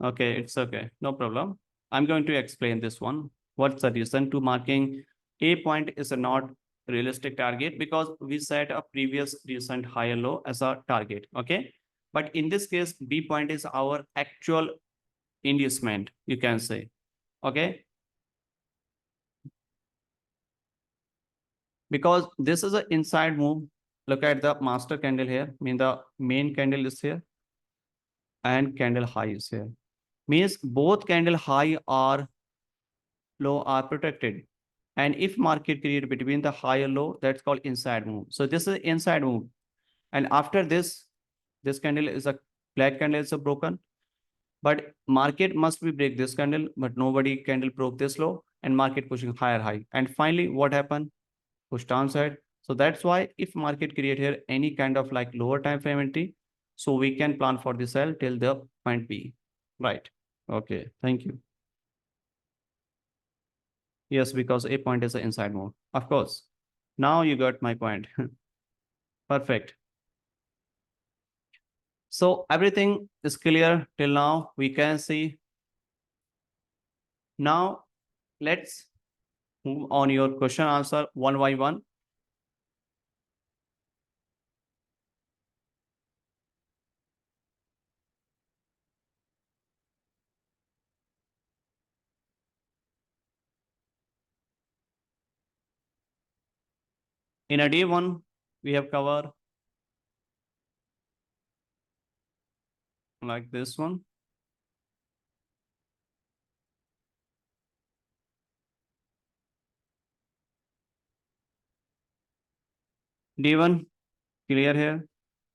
Okay, it's okay. No problem. I'm going to explain this one. What's the reason to marking A point is a not realistic target because we set a previous recent higher low as a target. Okay. But in this case, B point is our actual inducement, you can say. Okay. Because this is an inside move Look at the master candle here. Mean the main candle is here and candle high is here. Means both candle high or low are protected. And if market create between the high and low, that's called inside move. So this is inside move. And after this candle is a black candle is a broken. But market must be break this candle, but nobody candle broke this low and market pushing higher high. And finally, what happened? Push downside. So that's why if market create here any kind of like lower time frame entry, so we can plan for the sell till the point B. Right. Okay. Thank you. Yes, because a point is an inside mode. Of course. Now you got my point. Perfect. So everything is clear till now. We can see. Now let's move on your question answer one by one. In a day one, we have covered like this one. Day one, clear here.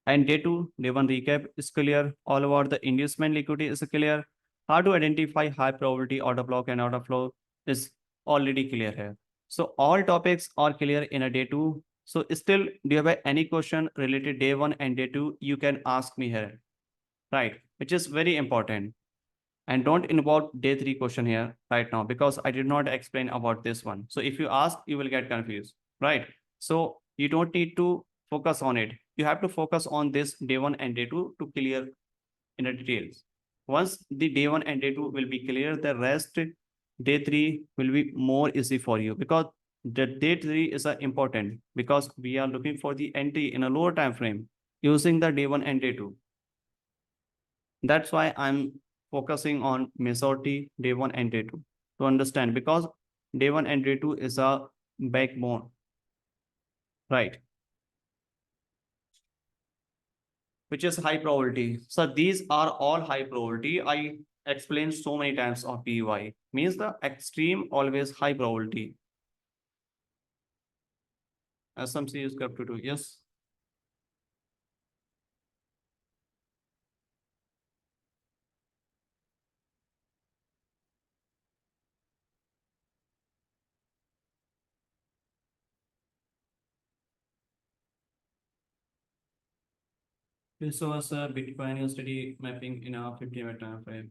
And day two, day one recap is clear. All about the inducement liquidity is clear. How to identify high probability order block and order flow is already clear here. So all topics are clear in a day two. So still, do you have any question related day one and day two? You can ask me here, right? Which is very important. And don't involve day three question here right now because I did not explain about this one. So if you ask, you will get confused, right? So you don't need to focus on it. You have to focus on this day one and day two to clear in the details. Once the day one and day two will be clear, the rest day three will be more easy for you because the day three is important because we are looking for the entry in a lower time frame using the day one and day two. That's why I'm focusing on majority day one and day two to understand because day one and day two is a backbone, right? Which is high probability. So these are all high probability. I explained so many times of PY means the extreme always high probability. SMC is kept to do. Yes. This was a Bitcoin study mapping in a 50-minute time frame.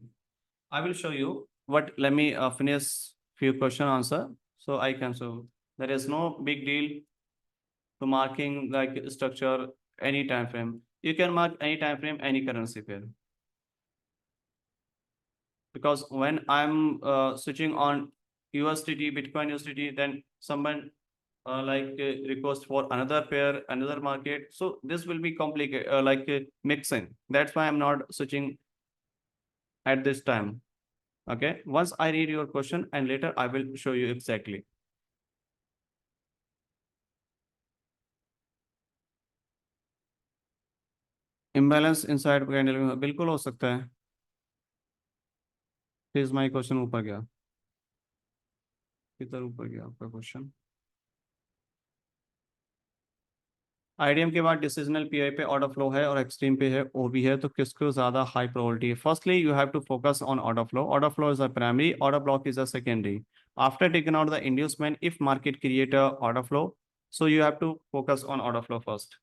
I will show you what. Let me finish few question answer so I can show. There is no big deal to marking like structure any time frame. You can mark any time frame, any currency pair. Because when I'm switching on USDT, Bitcoin USDT, then someone request for another pair, another market. So this will be complicated, mixing. That's why I'm not switching at this time. Okay. Once I read your question and later I will show you exactly. Imbalance inside candle में बिल्कुल हो सकता है. Here's my question ऊपर गया. किधर ऊपर गया आपका क्वेश्चन? आईडीएम के बाद डिसीजनल पीआई पे ऑर्डर फ्लो है और एक्सट्रीम पे है ओबी है तो किसको ज्यादा हाई प्रोबेबिलिटी है? Firstly you have to focus on order flow is a primary, order block is a secondary. After taking out the inducement, if market create a order flow, so you have to focus on order flow first.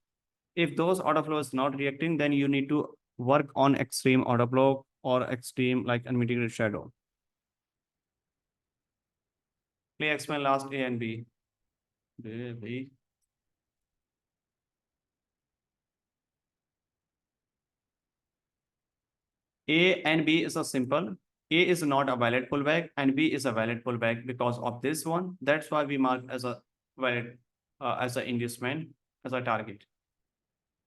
If those order flow is not reacting, then you need to work on extreme order block or extreme like unmitigated shadow. Play explain last A and B. B. A and B is a simple. A is not a valid pullback and B is a valid pullback because of this one. That's why we mark as a valid as an inducement as a target.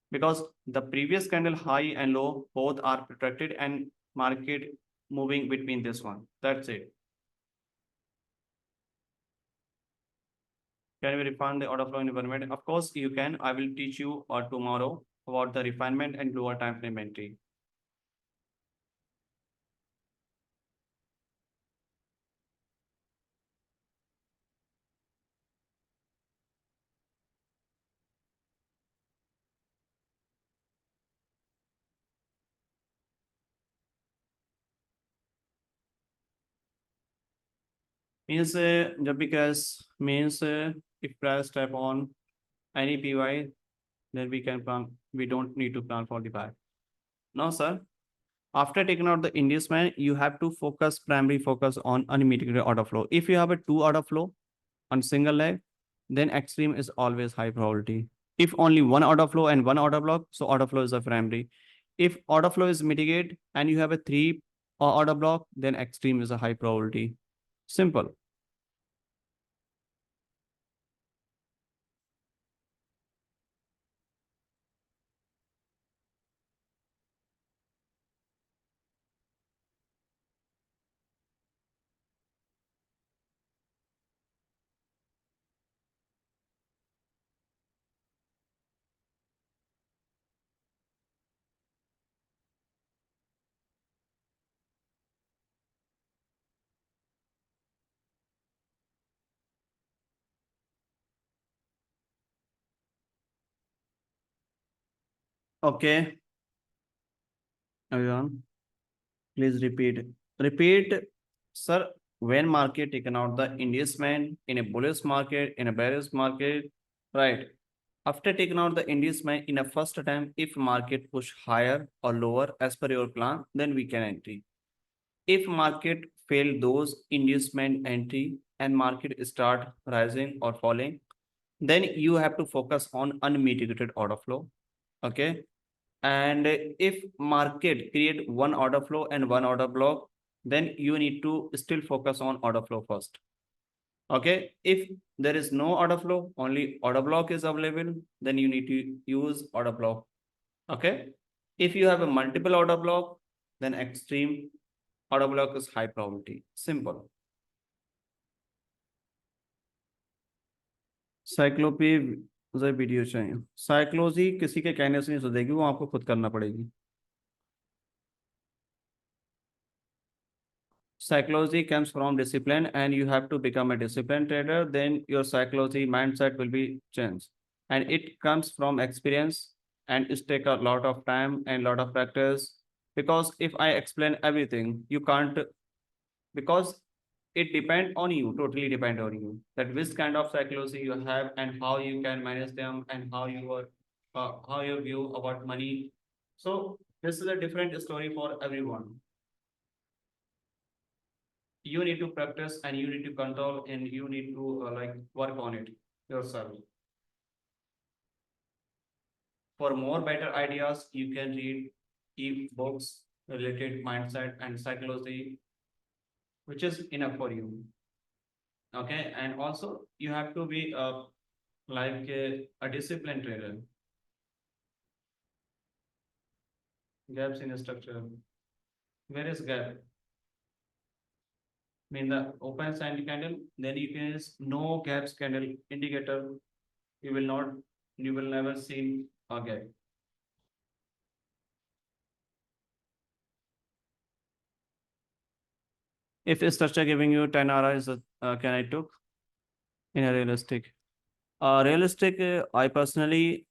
Because the previous candle high and low both are protected and market moving between this one. That's it. Can we refine the order flow environment? Of course, you can. I will teach you tomorrow about the refinement and lower time frame entry. Means जब भी crash means if crash tap on any PY, then we can plan. We don't need to plan for the buy. No, sir. After taking out the inducement, you have to primary focus on unmitigated order flow. If you have a two order flow on single leg, then extreme is always high probability. If only one order flow and one order block, so order flow is a primary. If order flow is mitigate and you have a three order block, then extreme is a high probability. Simple. Okay, everyone, please repeat. Repeat, sir. When market taken out the inducement in a bullish market, in a bearish market, right? After taking out the inducement in a first attempt, if market push higher or lower as per your plan, then we can entry. If market fail those inducement entry and market start rising or falling, then you have to focus on unmitigated order flow. Okay. And if market create one order flow and one order block, then you need to still focus on order flow first. Okay. If there is no order flow, only order block is available, then you need to use order block. Okay. If you have a multiple order block, then extreme order block is high probability. Simple. साइक्लोपी video चाहिए। Psychology किसी के कहने से नहीं सुधरेगी, वो आपको खुद करना पड़ेगी। Psychology comes from discipline and you have to become a disciplined trader, then your psychology mindset will be changed. And it comes from experience and it take a lot of time and lot of practice. Because if I explain everything, you can't, because it depend on you, totally depend on you, that which kind of psychology you have and how you can manage them and how your view about money. So this is a different story for everyone. You need to practice and you need to control and you need to like work on it yourself. For more better ideas, you can read e-books related mindset and psychology, which is enough for you. Okay, and also you have to be like a disciplined trader. Gaps in structure. Where is gap? Mean the open sign candle, then you can use no gaps candle indicator. You will not, you will never see a gap. If a structure giving you 10 RI is can I took in a realistic? Realistic, I personally,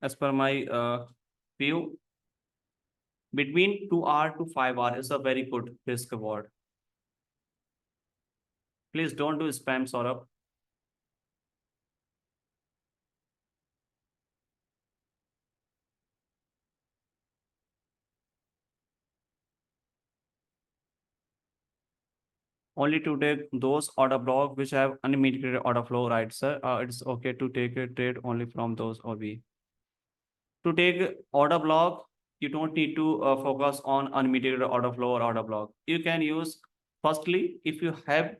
as per my view, between 2 hour to 5 hour is a very good risk reward. Please don't do spam, Saurabh. Only to take those order block which have unmitigated order flow, right, sir? It's okay to take a trade only from those OB. To take order block, you don't need to focus on unmitigated order flow or order block. You can use, firstly, if you have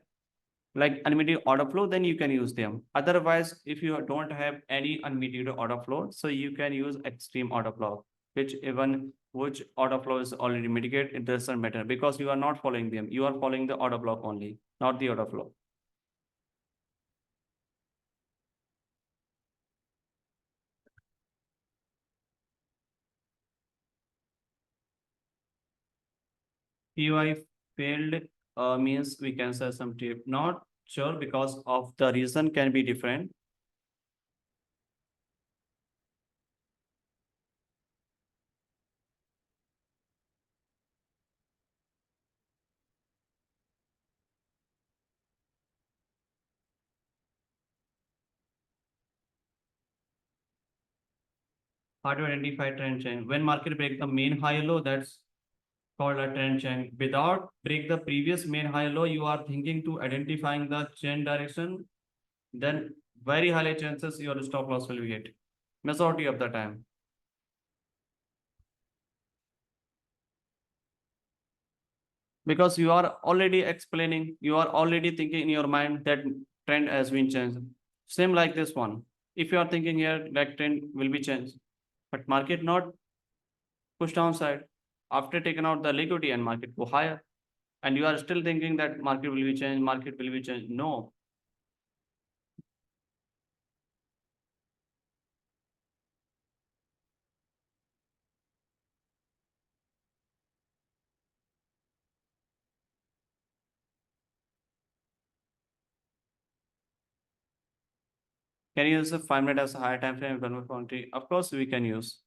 like unmitigated order flow, then you can use them. Otherwise, if you don't have any unmitigated order flow, so you can use extreme order flow, which order flow is already mitigated, it doesn't matter because you are not following them. You are following the order block only, not the order flow. PY failed means we can say some tip. Not sure because of the reason can be different. How to identify trend change? When market break the main high low, that's called a trend change. Without break the previous main high low, you are thinking to identifying the trend direction, then very high chances your stop loss will be hit. Majority of the time. Because you are already explaining, you are already thinking in your mind that trend has been changed. Same like this one. If you are thinking here that trend will be changed, but market not push downside after taking out the liquidity and market go higher, and you are still thinking that market will be changed, market will be changed. No. Can you use a 5 minute as a higher time frame? Of course, we can use.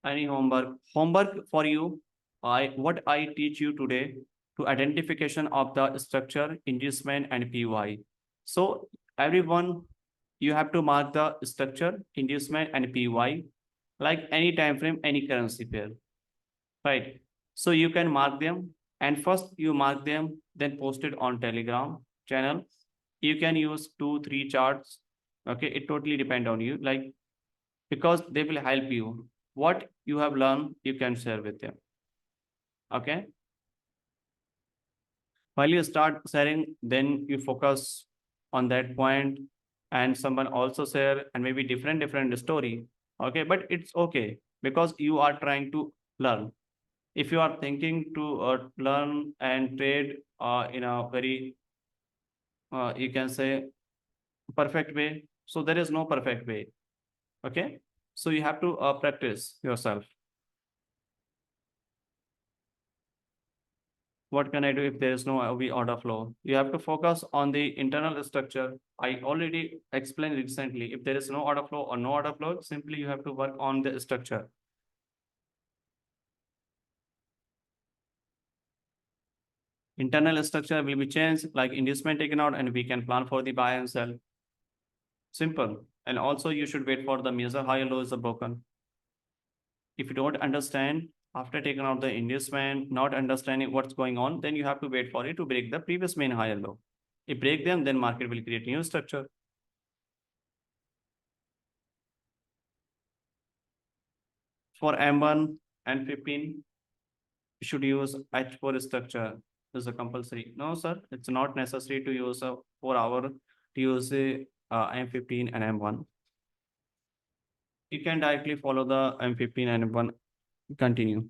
Any homework for you. I teach you today to identification of the structure, inducement and PY. So everyone, you have to mark the structure, inducement and PY like any time frame, any currency pair, right? So you can mark them, and first you mark them, then post it on Telegram channel. You can use 2 3 charts. Okay, it totally depend on you, like, because they will help you. What you have learned, you can share with them. Okay. While you start sharing, then you focus on that point, and someone also share and maybe different story. Okay, but it's okay because you are trying to learn. If you are thinking to learn and trade in a very you can say perfect way, so there is no perfect way. Okay, so you have to practice yourself. What can I do if there is no V order flow? You have to focus on the internal structure. I already explained recently. If there is no order flow or no order flow, simply you have to work on the structure. Internal structure will be changed, like inducement taken out, and we can plan for the buy and sell. Simple. And also you should wait for the major high and low is broken. If you don't understand, after taking out the inducement, not understanding what's going on, then you have to wait for it to break the previous main high and low. If break them, then market will create new structure. For M1 and 15, you should use H4 structure is a compulsory. No, sir, it's not necessary to use a 4 hour to use a M15 and M1. You can directly follow the M15 and M1. Continue.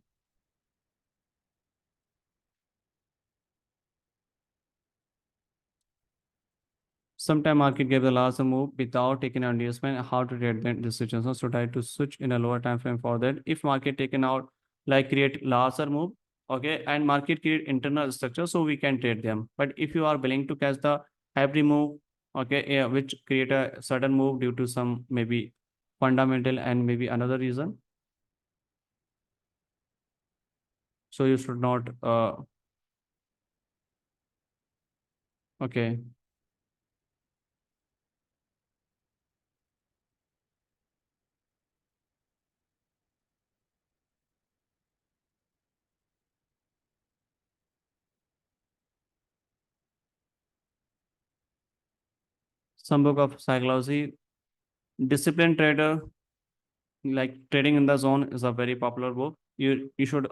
Sometime market gave the last move without taking out investment. How to trade the decisions? So try to switch in a lower time frame for that. If market taken out, like create larger move, okay, and market create internal structure, so we can trade them. But if you are willing to catch the every move, okay, yeah, which create a sudden move due to some maybe fundamental and maybe another reason, so you should not. Okay, some book of psychology, disciplined trader, like trading in the zone is a very popular book. You should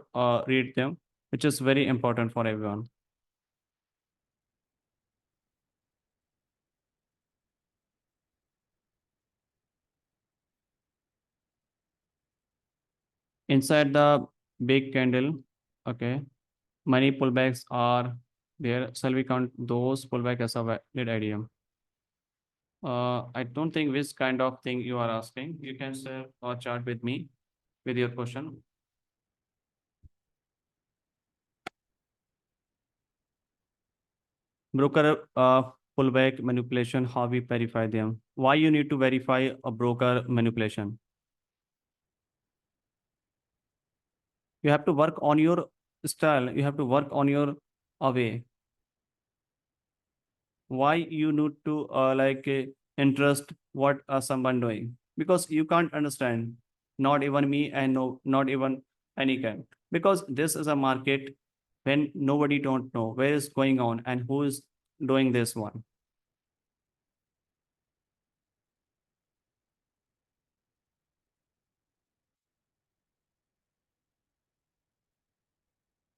read them, which is very important for everyone. Inside the big candle, okay, many pullbacks are there. Shall we count those pullback as a valid idea? I don't think which kind of thing you are asking. You can share a chart with me. with your question. Broker pullback manipulation, how we verify them. Why you need to verify a broker manipulation? You have to work on your style. You have to work on your way. Why you need to interest what someone doing? Because you can't understand, not even me, and no, not even any can. Because this is a market when nobody don't know where is going on and who is doing this one.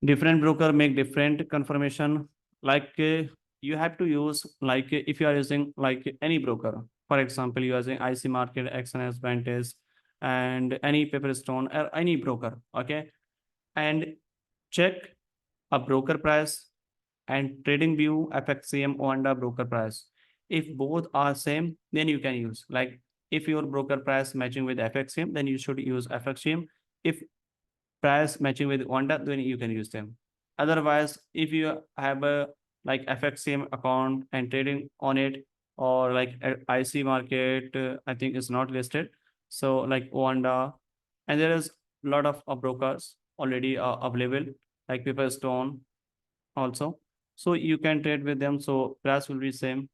Different broker make different confirmation. You have to use if you are using any broker. For example, you are using IC Market, XNS, Vantage, and any Paperstone or any broker. Okay, and check a broker price and trading view FXCM on the broker price. If both are same, then you can use if your broker price matching with FXCM, then you should use FXCM. If price matching with Wanda, then you can use them. Otherwise, if you have a FXCM account and trading on it, or IC market, I think is not listed. So Wanda, and there is a lot of brokers already available, like Paperstone also. So you can trade with them. So price will be same.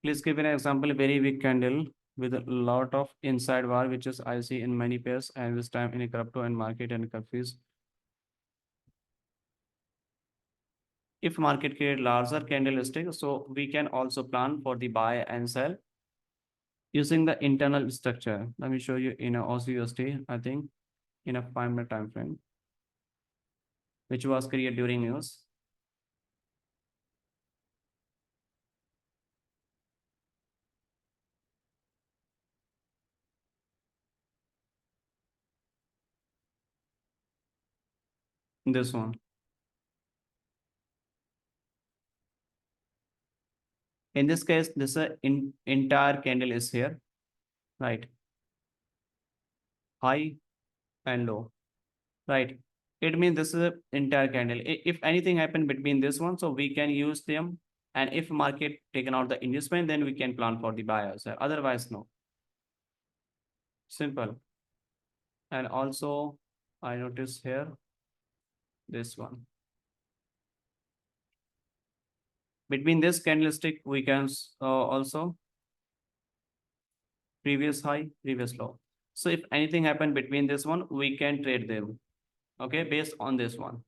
Please give an example, very big candle with a lot of inside bar, which is I see in many pairs and this time in a crypto and market and confused. If market create larger candlestick, so we can also plan for the buy and sell using the internal structure. Let me show you in a Aussie USD, I think in a 5 minute time frame, which was created during news. This one. In this case, this entire candle is here, right? High and low, right? It means this is an entire candle. If anything happened between this one, so we can use them. And if market taken out the inducement, then we can plan for the buyers. Otherwise, no. Simple. And also, I notice here this one. Between this candlestick, we can also previous high, previous low. So if anything happened between this one, we can trade them. Okay, based on this one.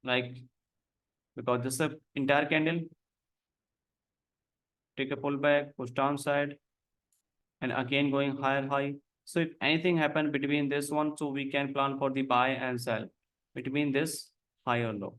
Because this is the entire candle, take a pullback, push downside, and again going higher high. So if anything happened between this one, so we can plan for the buy and sell between this high or low.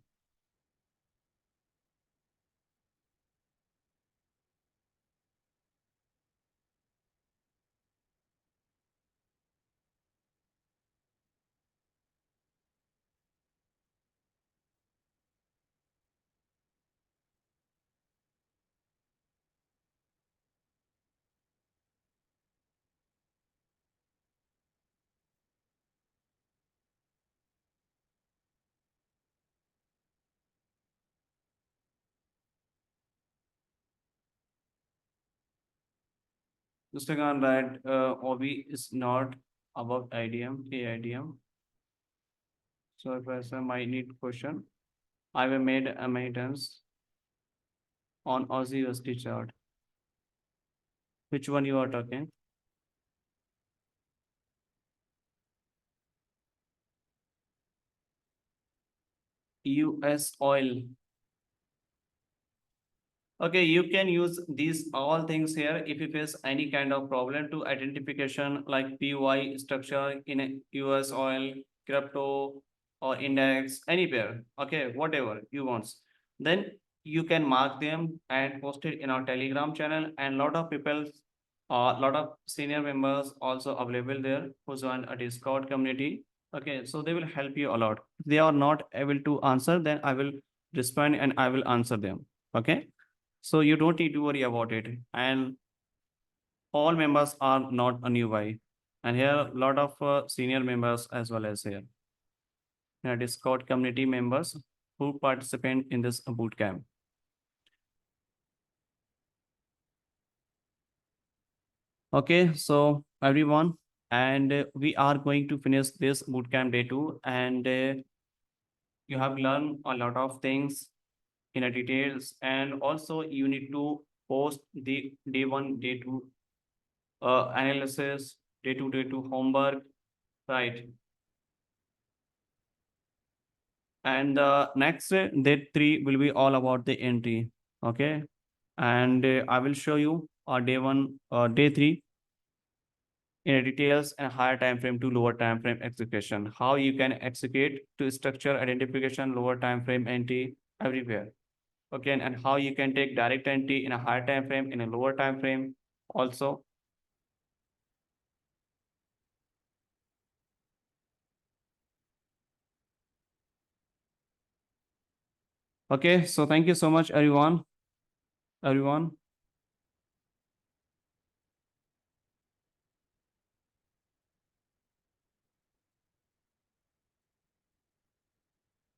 Mr. Khan, right, OB is not about IDM, AIDM. So if I say my need question, I have made a maintenance on Aussie USD chart. Which one you are talking? US oil. Okay, you can use these all things here if you face any kind of problem to identification like PY structure in a US oil, crypto, or index, any pair. Okay, whatever you want. Then you can mark them and post it in our Telegram channel. And lot of people, a lot of senior members also available there who join a Discord community. Okay, so they will help you a lot. If they are not able to answer, then I will respond and I will answer them. Okay. So you don't need to worry about it. And all members are not a new guy. And here a lot of senior members as well as here. Discord community members who participate in this bootcamp. Okay, so everyone, and we are going to finish this bootcamp day 2, and you have learned a lot of things in a details, and also you need to post the day 1, day 2 analysis, day 2 homework, right? And next day 3 will be all about the entry. Okay, and I will show you day 1, day 3 in details and higher time frame to lower time frame execution. How you can execute to structure identification, lower time frame entry everywhere. Okay, and how you can take direct entry in a higher time frame, in a lower time frame also. Okay, so thank you so much, everyone.